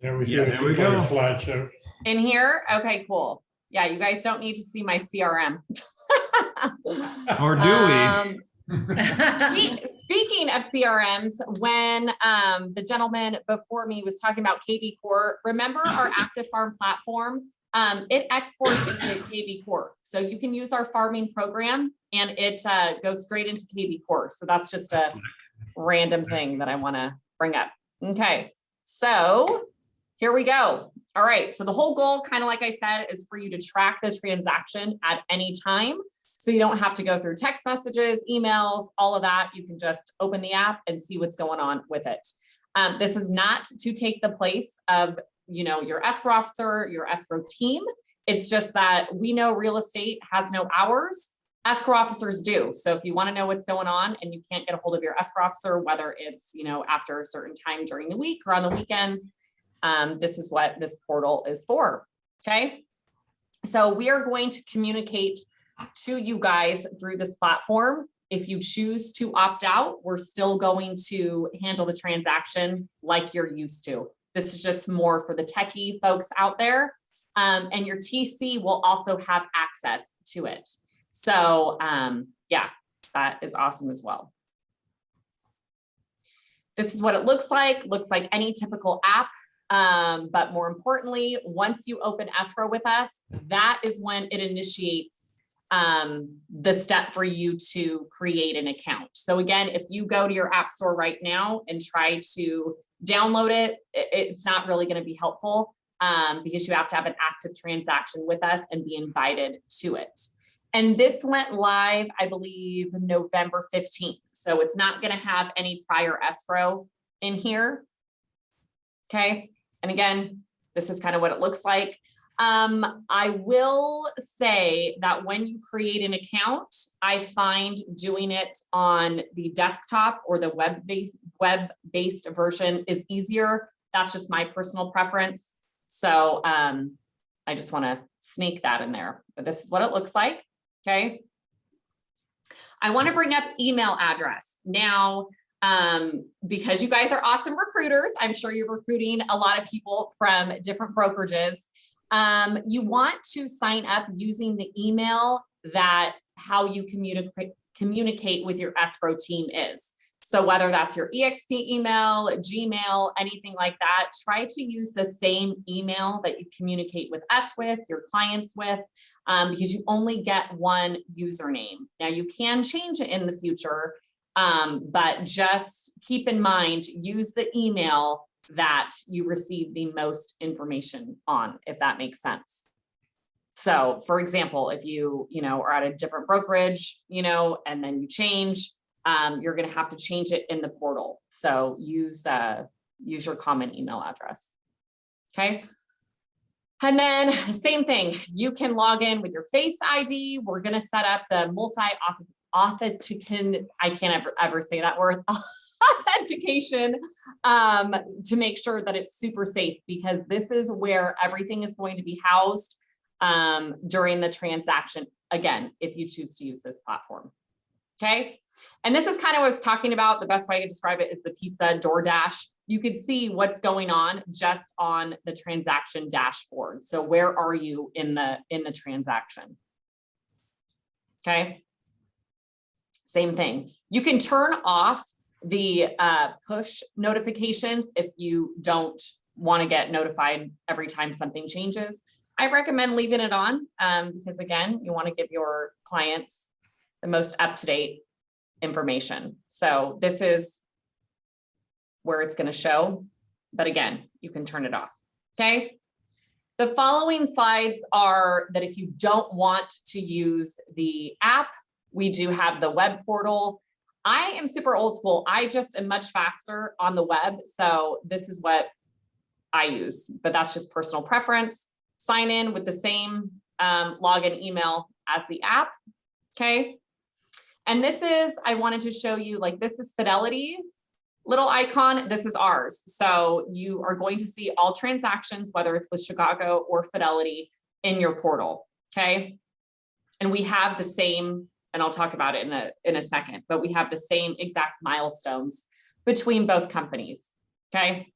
There we Yes, go. there we go. Slideshow. In here? Okay, cool. Yeah, you guys don't need to see my CRM. Or do we? Speaking of CRMs, when the gentleman before me was talking about KV Core, remember our Active Farm platform? It exports into KV Core. So you can use our farming program and it goes straight into KV Core. So that's just a random thing that I want to bring up. Okay, so here we go. All right, so the whole goal, kind of like I said, is for you to track the transaction at any time. So you don't have to go through text messages, emails, all of that. You can just open the app and see what's going on with it. This is not to take the place of your escrow officer, your escrow team. It's just that we know real estate has no hours. Escrow officers do. So if you want to know what's going on and you can't get a hold of your escrow officer, whether it's, after a certain time during the week or on the weekends, this is what this portal is for. Okay. So we are going to communicate to you guys through this platform. If you choose to opt out, we're still going to handle the transaction like you're used to. This is just more for the techie folks out there. And your TC will also have access to it. So yeah, that is awesome as well. This is what it looks like any typical app. But more importantly, once you open escrow with us, that is when it initiates the step for you to create an account. So again, if you go to your app store right now and try to download it, it's not really going to be helpful because you have to have an active transaction with us and be invited to it. And this went live, I believe, November 15th. So it's not going to have any prior escrow in here. Okay. And again, this is kind of what it looks like. I will say that when you create an account, I find doing it on the desktop or the web-based version is easier. That's just my personal preference. So I just want to sneak that in there, but this is what it looks like. Okay. I want to bring up email address now. Because you guys are awesome recruiters, I'm sure you're recruiting a lot of people from different brokerages. You want to sign up using the email that how you communicate with your escrow team is. So whether that's your EXP email, Gmail, anything like that, try to use the same email that you communicate with us with, your clients with, because you only get one username. Now you can change it in the future. But just keep in mind, use the email that you receive the most information on, if that makes sense. So for example, if you are at a different brokerage, and then you change, you're going to have to change it in the portal. So use your common email address. Okay. And then same thing, you can log in with your Face ID. We're going to set up the authentication, I can't ever say that word, authentication, to make sure that it's super safe, because this is where everything is going to be housed during the transaction. Again, if you choose to use this platform. Okay. And this is kind of what I was talking about. The best way to describe it is the pizza DoorDash. You could see what's going on just on the transaction dashboard. So where are you in the transaction? Okay. Same thing. You can turn off the push notifications if you don't want to get notified every time something changes. I recommend leaving it on because again, you want to give your clients the most up-to-date information. So this is where it's going to show, but again, you can turn it off. Okay. The following slides are that if you don't want to use the app, we do have the web portal. I am super old school. I just am much faster on the web. So this is what I use, but that's just personal preference. Sign in with the same login email as the app. Okay. And this is, I wanted to show you, like, this is Fidelity's little icon. This is ours. So you are going to see all transactions, whether it's with Chicago or Fidelity, in your portal. Okay. And we have the same, and I'll talk about it in a second, but we have the same exact milestones between both companies. Okay.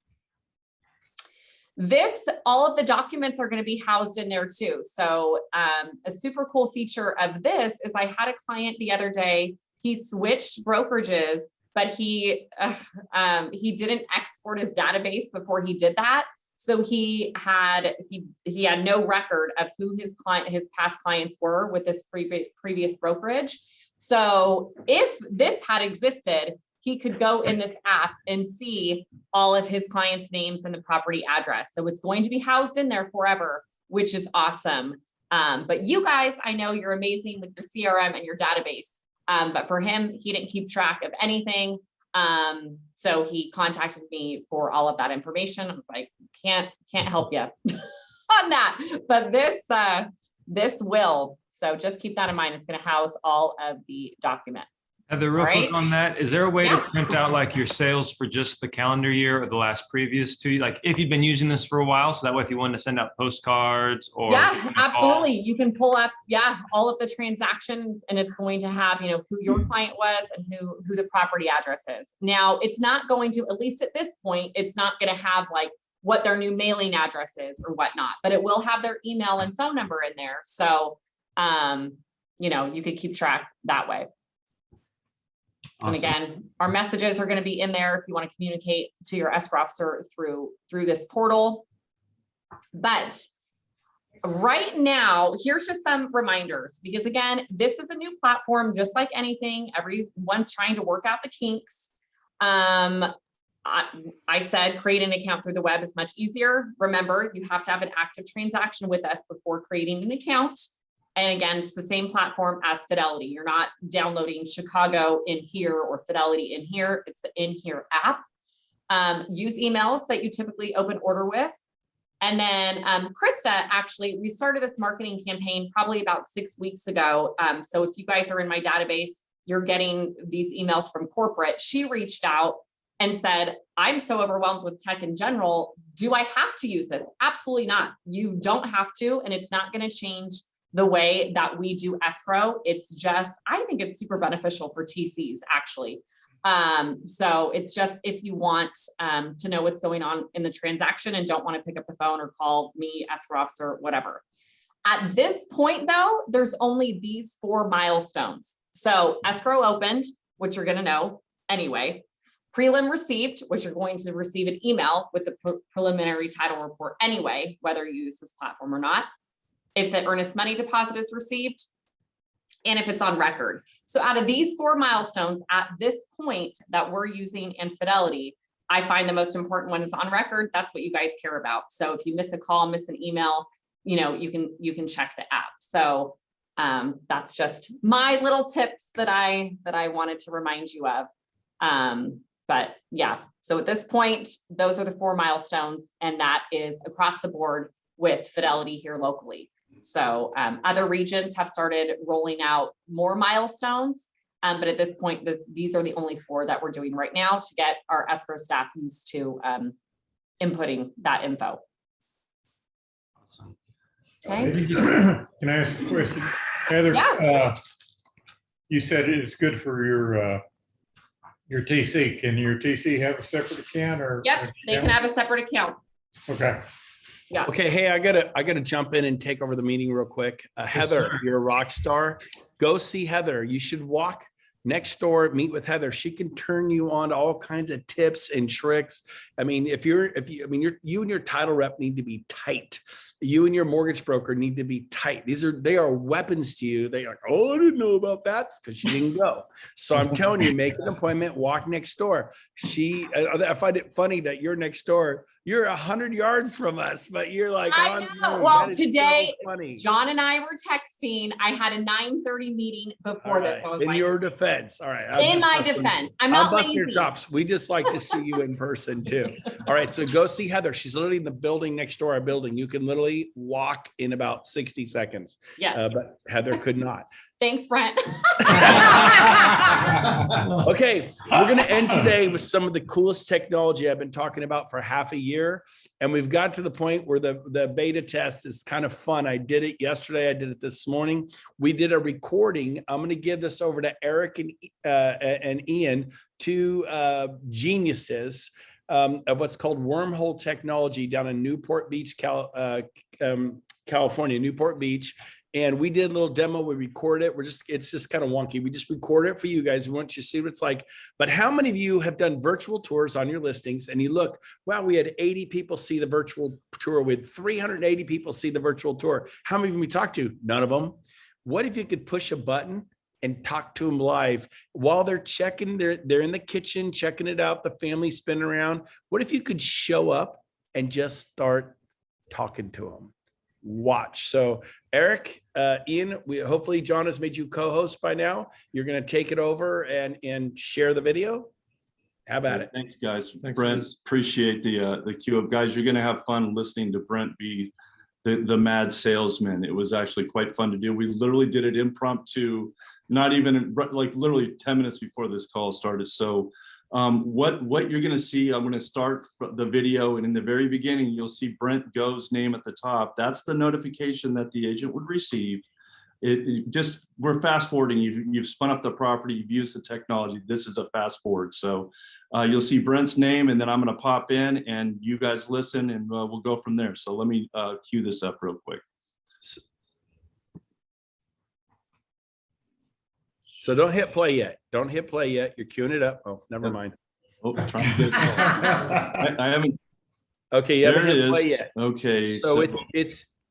All of the documents are going to be housed in there too. So a super cool feature of this is I had a client the other day, he switched brokerages, but he didn't export his database before he did that. So he had no record of who his past clients were with this previous brokerage. So if this had existed, he could go in this app and see all of his clients' names and the property address. So it's going to be housed in there forever, which is awesome. But you guys, I know you're amazing with your CRM and your database. But for him, he didn't keep track of anything. So he contacted me for all of that information. I was like, can't help you on that, but this will. So just keep that in mind. It's going to house all of the documents. Heather, real quick Right. on that, is there a way Yeah. to print out like your sales for just the calendar year or the last previous two? Like if you've been using this for a while, so that way if you wanted to send out postcards or. Yeah, absolutely. You can pull up, all of the transactions, and it's going to have, who your client was and who the property address is. Now, it's not going to, at least at this point, it's not going to have like what their new mailing address is or whatnot, but it will have their email and phone number in there. So, you could keep track that way. And again, our messages are going to be in there if you want to communicate to your escrow officer through this portal. But right now, here's just some reminders, because again, this is a new platform, just like anything. Everyone's trying to work out the kinks. I said create an account through the web is much easier. Remember, you have to have an active transaction with us before creating an account. And again, it's the same platform as Fidelity. You're not downloading Chicago in here or Fidelity in here. It's the in here app. Use emails that you typically open order with. And then Krista, actually, we started this marketing campaign probably about 6 weeks ago. So if you guys are in my database, you're getting these emails from corporate. She reached out and said, I'm so overwhelmed with tech in general. Do I have to use this? Absolutely not. You don't have to, and it's not going to change the way that we do escrow. It's just, I think it's super beneficial for TCs actually. So it's just, if you want to know what's going on in the transaction and don't want to pick up the phone or call me, escrow officer, whatever. At this point though, there's only these 4 milestones. So escrow opened, which you're going to know anyway. Prelim received, which you're going to receive an email with the preliminary title report anyway, whether you use this platform or not. If the earnest money deposit is received, and if it's on record. So out of these 4 milestones at this point that we're using in Fidelity, I find the most important one is on record. That's what you guys care about. So if you miss a call, miss an email, you can check the app. So that's just my little tips that I wanted to remind you of. But yeah, so at this point, those are the 4 milestones, and that is across the board with Fidelity here locally. So other regions have started rolling out more milestones, but at this point, these are the only 4 that we're doing right now to get our escrow staff used to inputting that info. Awesome. Okay. Can I ask a question? Heather, Yeah. You said it's good for your TC. Can your TC have a separate account or? Yep, they can have a separate account. Okay. Yeah. Okay, hey, I gotta jump in and take over the meeting real quick. Heather, you're a rock star. Go see Heather. You should walk next door, meet with Heather. She can turn you on to all kinds of tips and tricks. I mean, you and your title rep need to be tight. You and your mortgage broker need to be tight. They are weapons to you. They're like, oh, I didn't know about that because you didn't go. So I'm telling you, make an appointment, walk next door. I find it funny that you're next door. You're 100 yards from us, but you're like, I on know. Zoom. Well, That is today, so funny. John and I were texting. I had a 9:30 meeting before All this. right. So I was In like, your defense. All right. in my defense, I'm not busting your lazy. chops. We just like to see you in person too. All right. So go see Heather. She's literally in the building next door, our building. You can literally walk in about 60 seconds. Yes. But Heather could not. Thanks, Brent. Okay, we're going to end today with some of the coolest technology I've been talking about for half a year. And we've got to the point where the beta test is kind of fun. I did it yesterday. I did it this morning. We did a recording. I'm going to give this over to Eric and Ian, 2 geniuses of what's called wormhole technology down in Newport Beach, California, Newport Beach. And we did a little demo. We recorded it. It's just kind of wonky. We just recorded it for you guys. We want you to see what it's like. But how many of you have done virtual tours on your listings and you look, wow, we had 80 people see the virtual tour. We had 380 people see the virtual tour. How many of them we talked to? None of them. What if you could push a button and talk to them live while they're checking, they're in the kitchen, checking it out, the family spinning around. What if you could show up and just start talking to them? Watch. So Eric, Ian, hopefully John has made you co-host by now. You're going to take it over and share the video. Have at it. Thanks, guys. Thanks, Brent, Chris. appreciate the queue of guys. You're gonna have fun listening to Brent be the mad salesman. It was actually quite fun to do. We literally did it impromptu, not even like literally 10 minutes before this call started. So what you're gonna see, I'm gonna start the video, and in the very beginning, you'll see Brent Gove's name at the top. That's the notification that the agent would receive. It just, we're fast forwarding. You've spun up the property, you've used the technology. This is a fast forward. So you'll see Brent's name, and then I'm going to pop in and you guys listen, and we'll go from there. So let me cue this up real quick. So don't hit play yet. Don't hit play yet. You're queuing it up. Oh, never mind. Oh, trying to get, I haven't. Okay, you haven't There it hit play is. yet. Okay. So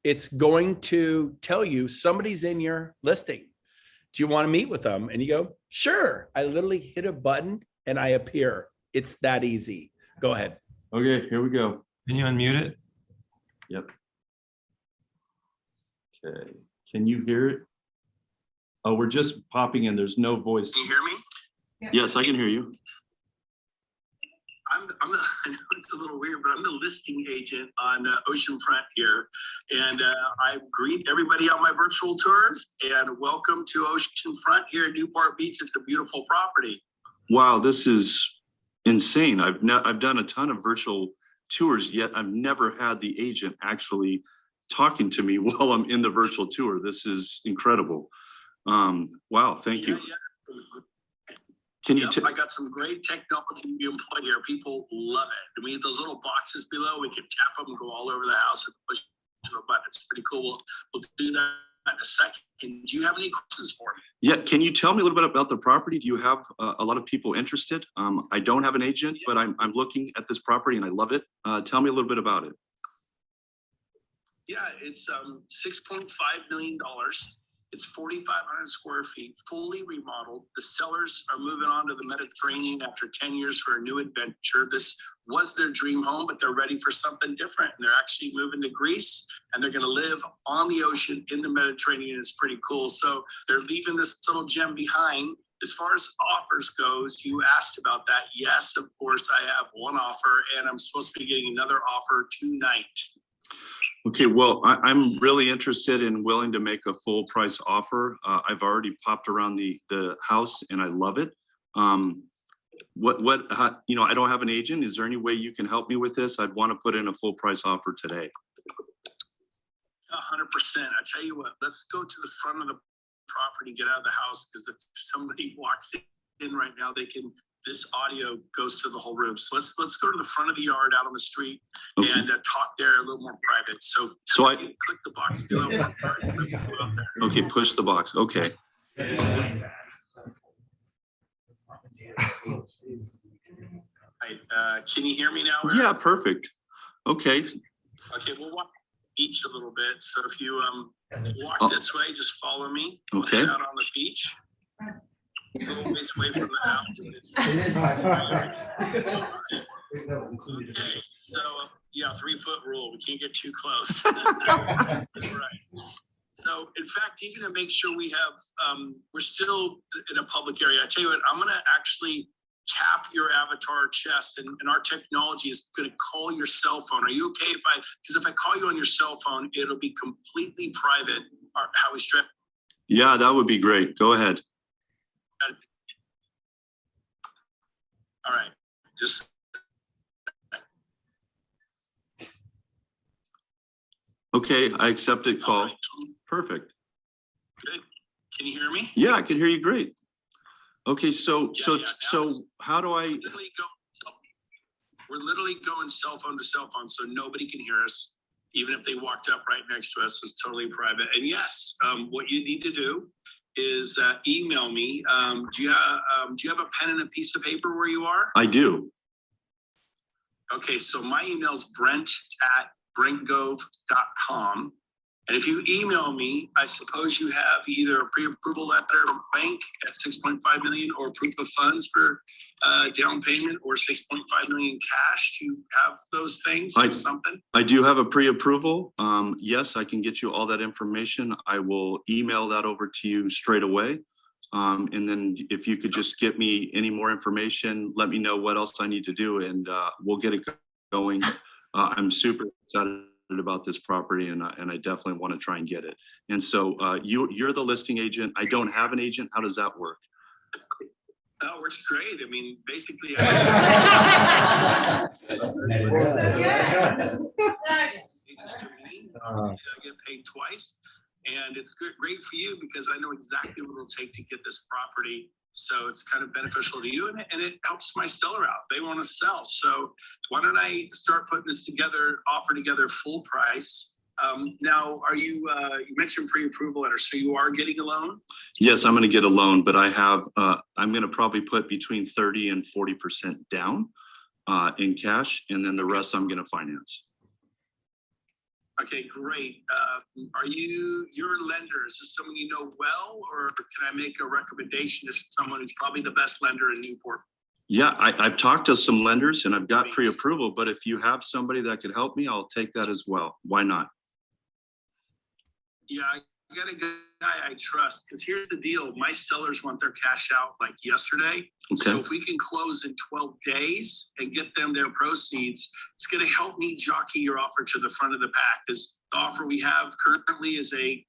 it's going to tell you somebody's in your listing. Do you want to meet with them? And you go, sure. I literally hit a button and I appear. It's that easy. Go ahead. Okay, here we go. Can you unmute it? Yep. Okay, can you hear it? Oh, we're just popping in. There's no voice. Can you hear me? Yes, I can hear you. I'm the, I know it's a little weird, but I'm the listing agent on Oceanfront here. And I greet everybody on my virtual tours and welcome to Oceanfront here in Newport Beach. It's a beautiful property. Wow, this is insane. I've done a ton of virtual tours, yet I've never had the agent actually talking to me while I'm in the virtual tour. This is incredible. Wow, thank you. Yeah. Can you I got some great technology we employ here. People love it. We have those little boxes below. We can tap them and go all over the house and push a button. It's pretty cool. We'll do that in a second. Do you have any questions for me? Yeah, can you tell me a little bit about the property? Do you have a lot of people interested? I don't have an agent, but I'm looking at this property and I love it. Tell me a little bit about it. Yeah, it's $6.5 million. It's 4,500 square feet, fully remodeled. The sellers are moving on to the Mediterranean after 10 years for a new adventure. This was their dream home, but they're ready for something different. And they're actually moving to Greece, and they're going to live on the ocean in the Mediterranean. It's pretty cool. So they're leaving this little gem behind. As far as offers goes, you asked about that. Yes, of course, I have one offer, and I'm supposed to be getting another offer tonight. Okay, well, I'm really interested and willing to make a full price offer. I've already popped around the house and I love it. I don't have an agent. Is there any way you can help me with this? I'd want to put in a full price offer today. 100%. I tell you what, let's go to the front of the property, get out of the house, because if somebody walks in right now, this audio goes to the whole room. So let's go to the front of the yard out on the street Okay. and talk there a little more private. So I click the box below. okay, push the box. Okay. Can you hear me now? Yeah, perfect. Okay. Okay, we'll walk beach a little bit. So if you walk this way, just follow me. Okay. Out on the beach. A little ways away from the house. Okay, so yeah, 3-foot rule. We can't get too close. Right. So in fact, you're gonna make sure we have, we're still in a public area. I tell you what, I'm gonna actually tap your avatar chest and our technology is gonna call your cell phone. Are you okay because if I call you on your cell phone, it'll be completely private, how we stress. Yeah, that would be great. Go ahead. All right, just. Okay, I accepted call. Right. Perfect. Good. Can you hear me? Yeah, I can hear you great. Okay, so Yeah. how do I? We're literally going cell phone to cell phone, so nobody can hear us. Even if they walked up right next to us, it's totally private. And yes, what you need to do is email me. Do you have a pen and a piece of paper where you are? I do. Okay, so my email is brent@brentgove.com. And if you email me, I suppose you have either a pre-approval letter from bank at 6.5 million or proof of funds for down payment or 6.5 million cash. Do you have those things or something? I do have a pre-approval. Yes, I can get you all that information. I will email that over to you straight away. And then if you could just get me any more information, let me know what else I need to do, and we'll get it going. I'm super excited about this property, and I definitely want to try and get it. And so you're the listing agent. I don't have an agent. How does that work? That works great. I mean, basically. I get paid twice, and it's great for you because I know exactly what it'll take to get this property. So it's kind of beneficial to you, and it helps my seller out. They want to sell. So why don't I start putting this together, offer together full price. Now, are you, you mentioned pre-approval letter, so you are getting a loan? Yes, I'm going to get a loan, but I have, I'm going to probably put between 30 and 40% down in cash, and then the rest I'm going to finance. Okay, great. Are you your lender? Is this someone you know well, or can I make a recommendation to someone who's probably the best lender in Newport? Yeah, I've talked to some lenders and I've got pre-approval, but if you have somebody that could help me, I'll take that as well. Why not? Yeah, I got a guy I trust, because here's the deal. My sellers want their cash out like yesterday. So Okay. if we can close in 12 days and get them their proceeds, it's going to help me jockey your offer to the front of the pack. Because the offer we have currently is a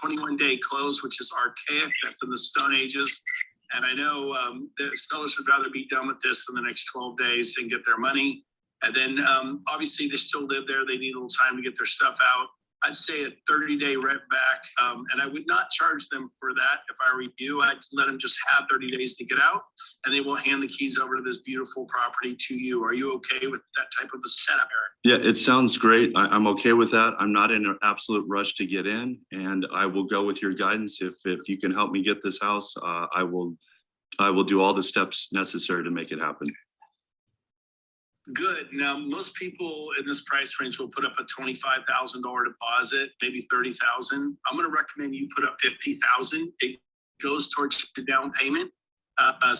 21-day close, which is archaic. That's in the Stone Ages. And I know the sellers would rather be done with this in the next 12 days and get their money. And then obviously they still live there. They need a little time to get their stuff out. I'd say a 30-day rent back. And I would not charge them for that if I were you. I'd let them just have 30 days to get out, and they will hand the keys over to this beautiful property to you. Are you okay with that type of a setup, Eric? Yeah, it sounds great. I'm okay with that. I'm not in an absolute rush to get in, and I will go with your guidance. If you can help me get this house, I will do all the steps necessary to make it happen. Good. Now, most people in this price range will put up a $25,000 deposit, maybe $30,000. I'm going to recommend you put up $50,000. It goes towards the down payment,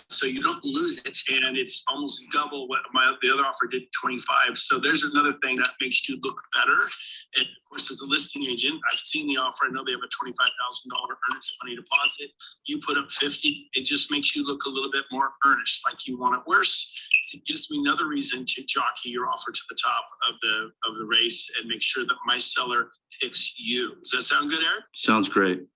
so you don't lose it, and it's almost double what the other offer did, 25. So there's another thing that makes you look better. And of course, as a listing agent, I've seen the offer. I know they have a $25,000 earnest money deposit. You put up 50. It just makes you look a little bit more earnest, like you want it worse. It gives me another reason to jockey your offer to the top of the race and make sure that my seller picks you. Does that sound good, Eric? Sounds great.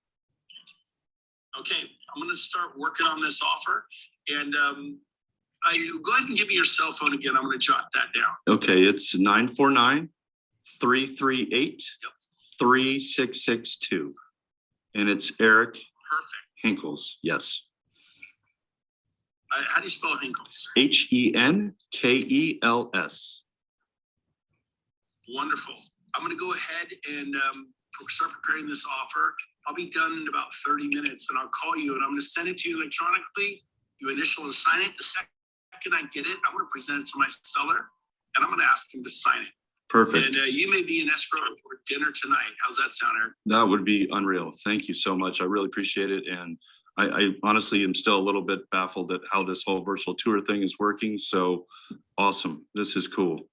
Okay, I'm going to start working on this offer, and go ahead and give me your cell phone again. I'm going to jot that down. Okay, it's 949-338-3662, and it's Eric Perfect. Hinkles. Yes. How do you spell Hinkles? Henkels. Wonderful. I'm going to go ahead and start preparing this offer. I'll be done in about 30 minutes, and I'll call you, and I'm going to send it to you electronically. You initial and sign it. The second I get it, I'm going to present it to my seller, and I'm going to ask him to sign it. Perfect. And you may be in escrow for dinner tonight. How's that sound, Eric? That would be unreal. Thank you so much. I really appreciate it. And I honestly am still a little bit baffled at how this whole virtual tour thing is working. So awesome. This is cool.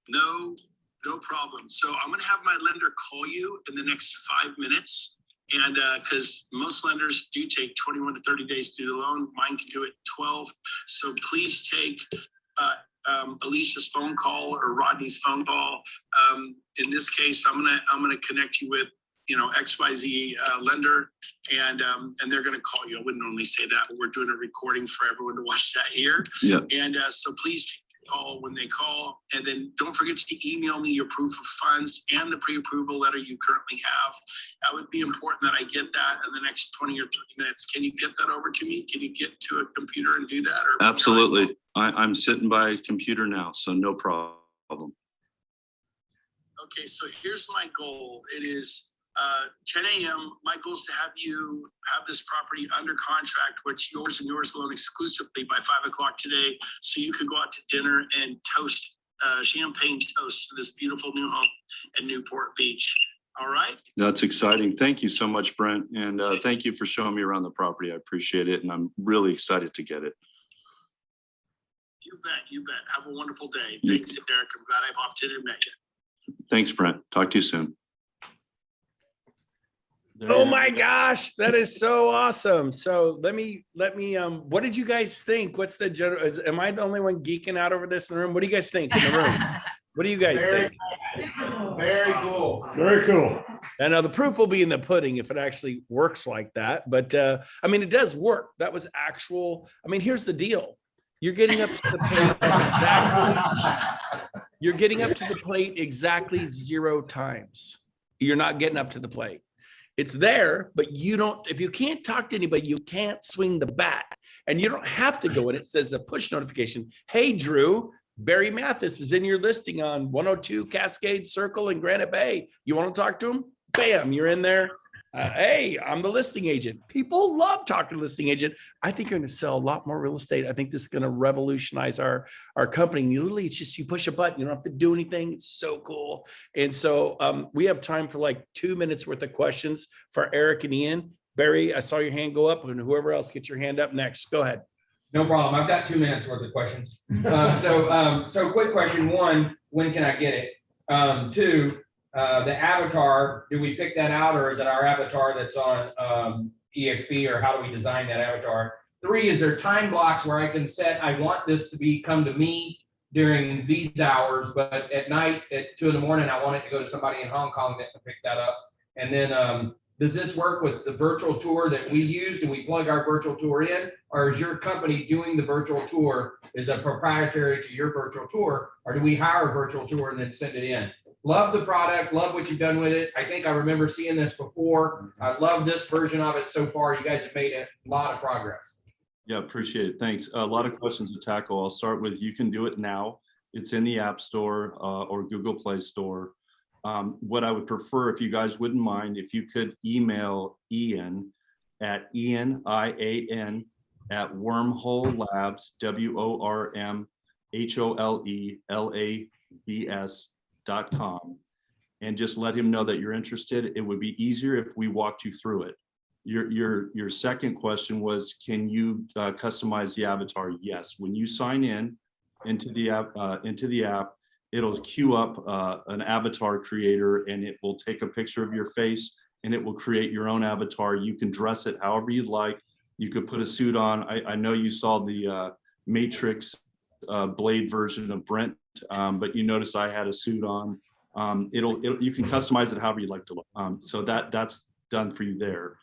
No problem. So I'm going to have my lender call you in the next 5 minutes. And because most lenders do take 21 to 30 days to do the loan, mine can do it 12. So please take Alicia's phone call or Rodney's phone call. In this case, I'm gonna connect you with XYZ lender, and they're gonna call you. I wouldn't normally say that, but we're doing a recording for everyone to watch that here. Yeah. And so please call when they call, and then don't forget to email me your proof of funds and the pre-approval letter you currently have. That would be important that I get that in the next 20 or 30 minutes. Can you get that over to me? Can you get to a computer and do that? Or Absolutely. I'm sitting by a computer now, so no problem. Okay, so here's my goal. It is 10 a.m. My goal is to have you have this property under contract, which yours and yours alone exclusively by 5 o'clock today, so you could go out to dinner and toast champagne toast to this beautiful new home in Newport Beach. All right? That's exciting. Thank you so much, Brent. And thank you for showing me around the property. I appreciate it. And I'm really excited to get it. You bet. You bet. Have a wonderful day. You- Thanks, Eric. I'm glad I popped in and met you. Thanks, Brent. Talk to you soon. There you Oh have my it. gosh, that is so awesome. So let me, what did you guys think? What's the general, am I the only one geeking out over this in the room? What do you guys think in the room? What do you guys Very think? Very cool. Very cool. And now the proof will be in the pudding if it actually works like that. But I mean, it does work. That was actual. I mean, here's the deal. You're getting up to the plate exactly. You're getting up to the plate exactly 0 times. You're not getting up to the plate. It's there, but you don't, if you can't talk to anybody, you can't swing the bat. And you don't have to go in. It says a push notification. Hey, Drew, Barry Mathis is in your listing on 102 Cascade Circle in Granite Bay. You want to talk to him? Bam, you're in there. Hey, I'm the listing agent. People love talking to listing agent. I think you're going to sell a lot more real estate. I think this is going to revolutionize our company. You literally, it's just, you push a button. You don't have to do anything. It's so cool. And so we have time for like 2 minutes worth of questions for Eric and Ian. Barry, I saw your hand go up, and whoever else gets your hand up next. Go ahead. No problem. I've got 2 minutes worth of questions. So quick question. 1, when can I get it? 2, the avatar, do we pick that out, or is it our avatar that's on EXP, or how do we design that avatar? 3, is there time blocks where I can set, I want this to come to me during these hours, but at night at 2 in the morning, I want it to go to somebody in Hong Kong that can pick that up. And then does this work with the virtual tour that we use? Do we plug our virtual tour in, or is your company doing the virtual tour? Is it proprietary to your virtual tour, or do we hire a virtual tour and then send it in? Love the product, love what you've done with it. I think I remember seeing this before. I love this version of it so far. You guys have made a lot of progress. Yeah, appreciate it. Thanks. A lot of questions to tackle. I'll start with, you can do it now. It's in the App Store or Google Play Store. What I would prefer, if you guys wouldn't mind, if you could email Ian at Ian at Wormhole Labs, WORMHOLELABS.com, and just let him know that you're interested. It would be easier if we walked you through it. Your second question was, can you customize the avatar? Yes. When you sign in into the app, it'll queue up an avatar creator, and it will take a picture of your face, and it will create your own avatar. You can dress it however you'd like. You could put a suit on. I know you saw the Matrix Blade version of Brent, but you notice I had a suit on. You can customize it however you'd like to look. So that's done for you there.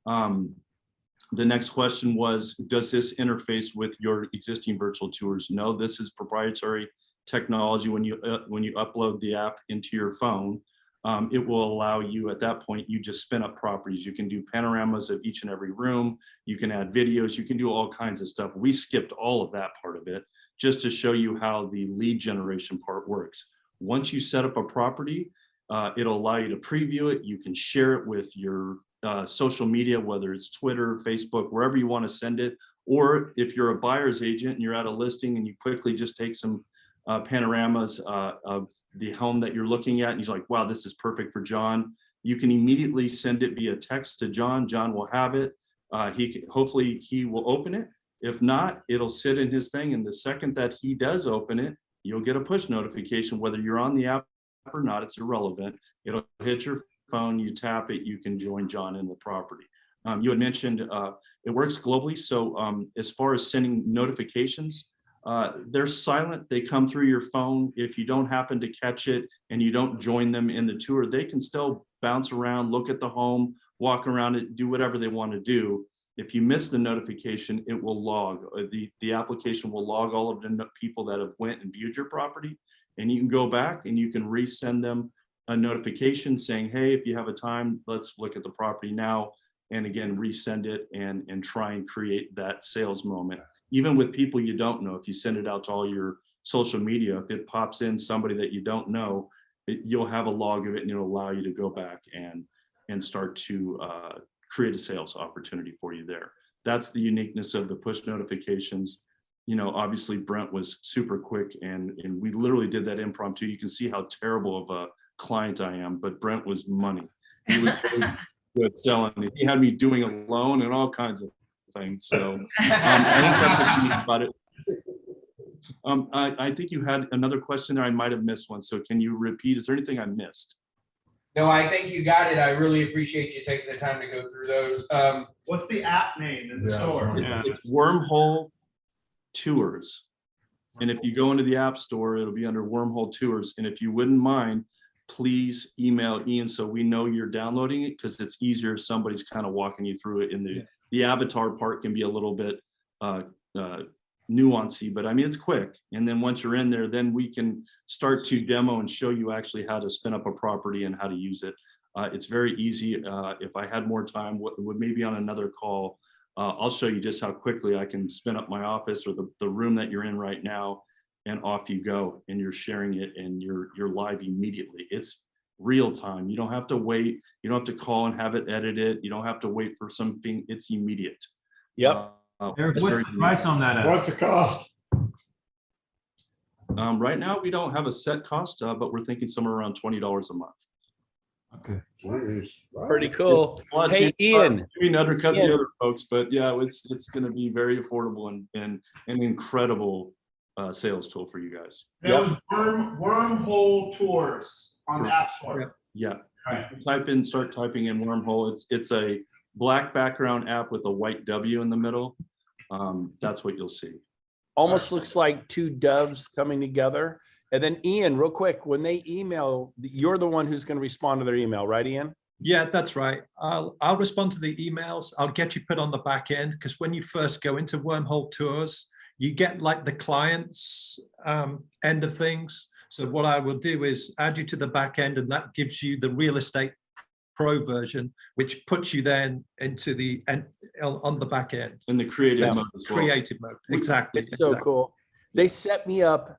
The next question was, does this interface with your existing virtual tours? No, this is proprietary technology. When you upload the app into your phone, it will allow you, at that point, you just spin up properties. You can do panoramas of each and every room. You can add videos. You can do all kinds of stuff. We skipped all of that part of it just to show you how the lead generation part works. Once you set up a property, it'll allow you to preview it. You can share it with your social media, whether it's Twitter, Facebook, wherever you want to send it. Or if you're a buyer's agent and you're at a listing and you quickly just take some panoramas of the home that you're looking at, and you're like, wow, this is perfect for John. You can immediately send it via text to John. John will have it. Hopefully he will open it. If not, it'll sit in his thing. And the second that he does open it, you'll get a push notification, whether you're on the app or not, it's irrelevant. It'll hit your phone, you tap it, you can join John in the property. You had mentioned it works globally. So as far as sending notifications, they're silent. They come through your phone. If you don't happen to catch it and you don't join them in the tour, they can still bounce around, look at the home, walk around it, do whatever they want to do. If you miss the notification, it will log. The application will log all of the people that have went and viewed your property, and you can go back and you can resend them a notification saying, hey, if you have a time, let's look at the property now. And again, resend it and try and create that sales moment. Even with people you don't know, if you send it out to all your social media, if it pops in somebody that you don't know, you'll have a log of it, and it'll allow you to go back and start to create a sales opportunity for you there. That's the uniqueness of the push notifications. You know, obviously Brent was super quick, and we literally did that impromptu. You can see how terrible of a client I am, but Brent was money. He was really good selling. He had me doing a loan and all kinds of things. So I think that's what's unique about it. I think you had another question there. I might have missed one. So can you repeat? Is there anything I missed? No, I think you got it. I really appreciate you taking the time to go through those. What's the app name in the Yeah. store? It's Wormhole Tours. And if you go into the App Store, it'll be under Wormhole Tours. And if you wouldn't mind, please email Ian so we know you're downloading it, because it's easier if somebody's kind of walking you through it. In the avatar part can be a little bit nuancy, but I mean, it's quick. And then once you're in there, then we can start to demo and show you actually how to spin up a property and how to use it. It's very easy. If I had more time, would maybe on another call, I'll show you just how quickly I can spin up my office or the room that you're in right now, and off you go, and you're sharing it and you're live immediately. It's real time. You don't have to wait. You don't have to call and have it edited. You don't have to wait for something. It's immediate. Yep. Eric, what's the price on that? What's the cost? Right now, we don't have a set cost, but we're thinking somewhere around $20 a month. Okay. Jeez. Pretty cool. A lot Hey, to- Ian. We can undercut Ian. the other folks, but yeah, it's going to be very affordable and an incredible sales tool for you guys. That was Wormhole Tours on the App Store. Yeah. Right. If you start typing in Wormhole. It's a black background app with a white W in the middle. That's what you'll see. Almost looks like two doves coming together. And then Ian, real quick, when they email, you're the one who's going to respond to their email, right, Ian? Yeah, that's right. I'll respond to the emails. I'll get you put on the back end, because when you first go into Wormhole Tours, you get like the client's end of things. So what I will do is add you to the back end, and that gives you the real estate pro version, which puts you then into the on the back end. In the creative mode as well. Creative mode, exactly. It's so cool. They set me up,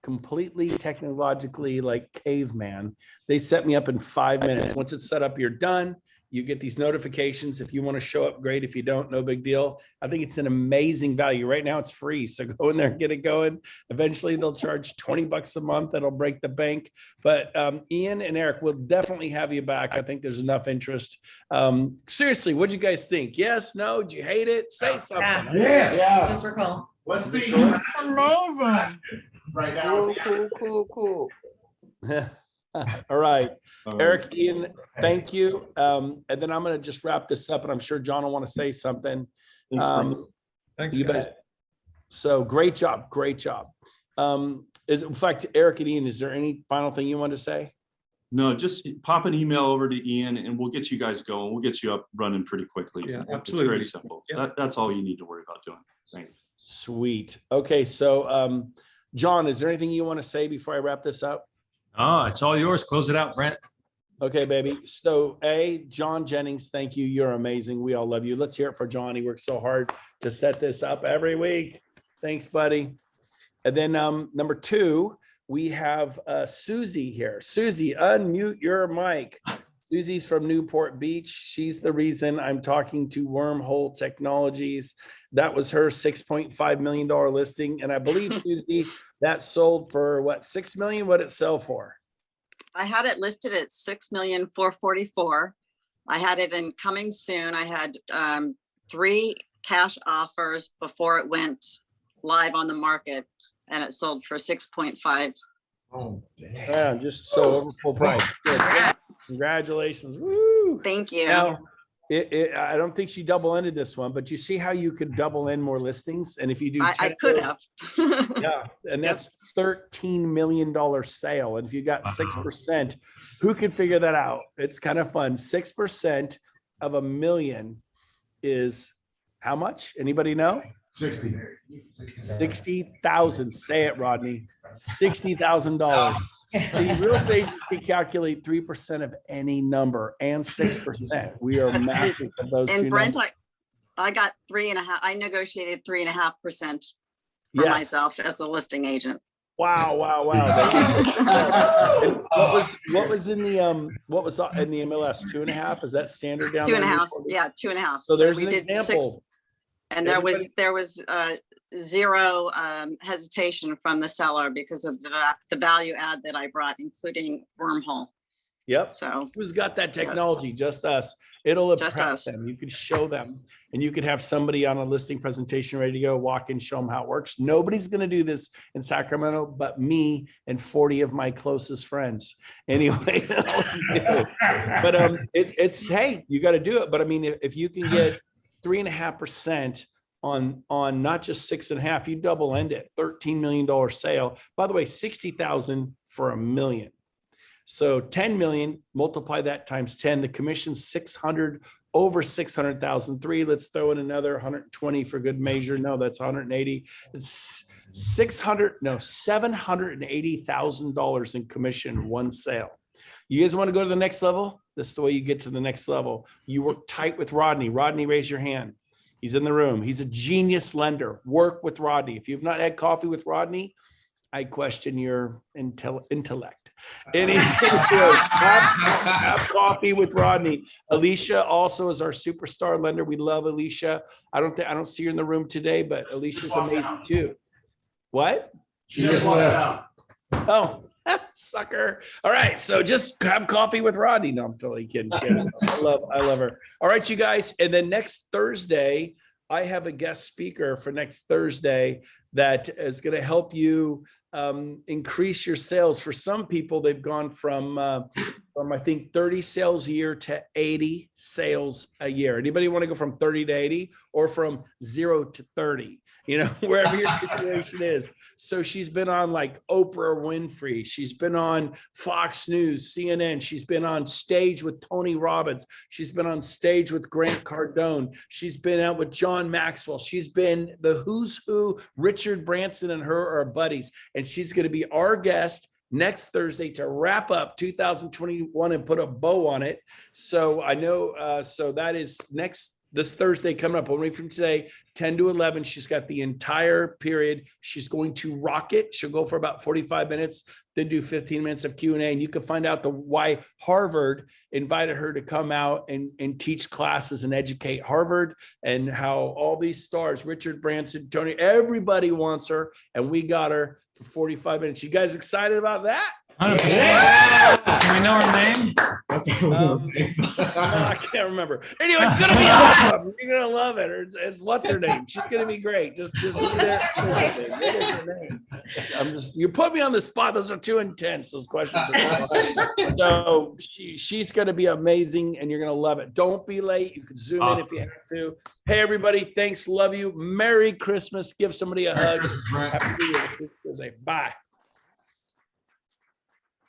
completely technologically like caveman. They set me up in 5 minutes. Once it's set up, you're done. You get these notifications. If you want to show up, great. If you don't, no big deal. I think it's an amazing value. Right now it's free. So go in there and get it going. Eventually they'll charge $20 a month. That'll break the bank. But Ian and Eric, will definitely have you back. I think there's enough interest. Seriously, what'd you guys think? Yes, no, did you hate it? Say something. Yes. Super cool. What's the Amazing. right now? Cool. All right. Eric, Ian, thank you. And then I'm going to just wrap this up, and I'm sure John will want to say something. Thanks, You guys. bet. So great job. In fact, Eric and Ian, is there any final thing you want to say? No, just pop an email over to Ian and we'll get you guys going. We'll get you up running pretty quickly. Yeah, It's absolutely. very simple. Yeah. That's all you need to worry about doing. Thanks. Sweet. Okay. So, John, is there anything you want to say before I wrap this up? Oh, it's all yours. Close it out, Brent. Okay, baby. So, John Jennings, thank you. You're amazing. We all love you. Let's hear it for John. He works so hard to set this up every week. Thanks, buddy. And then number 2, we have Susie here. Susie, unmute your mic. Susie's from Newport Beach. She's the reason I'm talking to Wormhole Technologies. That was her $6.5 million listing. And I believe, Susie, that sold for what, $6 million? What did it sell for? I had it listed at $6,444,000. I had it in coming soon. I had 3 cash offers before it went live on the market, and it sold for 6.5. Oh, Yeah, just so over full price. Good. Congratulations. Woo. Thank you. Now, I don't think she double-ended this one, but you see how you could double end more listings? And if you do, I 10 could of those- have. Yeah, and that's $13 million sale. And if you got 6%, who could figure that out? It's kind of fun. 6% of $1 million is how much? Anybody know? 60. 60,000. Say it, Rodney. $60,000. See, real estate can calculate 3% of any number and 6%. We are massive of those two And Brent, numbers. I got 3.5. I negotiated 3.5% for Yes. myself as the listing agent. Wow. And what was in the MLS? 2.5? Is that standard down there? 2.5. Yeah, 2.5. So there's we an did example. 6. And there was zero hesitation from the seller because of the value add that I brought, including Wormhole. Yep. So Who's got that technology? Just us. It'll Just impress us. them. You can show them, and you could have somebody on a listing presentation ready to go, walk in, show them how it works. Nobody's going to do this in Sacramento but me and 40 of my closest friends. Anyway, but it's hey, you got to do it. But I mean, if you can get 3.5% on not just 6.5, you double end it, $13 million sale. By the way, 60,000 for $1 million. So 10 million, multiply that times 10, the commission's 600, over 600,000, three. Let's throw in another 120 for good measure. No, that's 180. It's $780,000 in commission, one sale. You guys want to go to the next level? This is the way you get to the next level. You work tight with Rodney. Rodney, raise your hand. He's in the room. He's a genius lender. Work with Rodney. If you've not had coffee with Rodney, I question your intellect. Anything have coffee with Rodney. Alicia also is our superstar lender. We love Alicia. I don't see her in the room today, but Alicia's amazing too. What? She just left. Oh, sucker. All right. So just have coffee with Rodney. No, I'm totally kidding. I love her. All right, you guys. And then next Thursday, I have a guest speaker for next Thursday that is going to help you increase your sales. For some people, they've gone from I think 30 sales a year to 80 sales a year. Anybody want to go from 30 to 80 or from 0 to 30? You know, wherever your situation is. So she's been on like Oprah Winfrey. She's been on Fox News, CNN. She's been on stage with Tony Robbins. She's been on stage with Grant Cardone. She's been out with John Maxwell. She's been the who's who. Richard Branson and her are buddies. And she's going to be our guest next Thursday to wrap up 2021 and put a bow on it. So I know, so that is this Thursday coming up, a week from today, 10 to 11. She's got the entire period. She's going to rock it. She'll go for about 45 minutes, then do 15 minutes of Q&A. And you can find out why Harvard invited her to come out and teach classes and educate Harvard, and how all these stars, Richard Branson, Tony, everybody wants her. And we got her for 45 minutes. You guys excited about that? 100%. Can we know her name? I can't remember. Anyway, it's gonna be awesome. You're gonna love it. It's what's her name? She's gonna be great. Just be there. What is her name? You put me on the spot. Those are too intense. Those questions. So she's gonna be amazing, and you're gonna love it. Don't be late. You can zoom in if you have to. Hey everybody, thanks. Love you. Merry Christmas. Give somebody a hug. Happy New Year. Bye.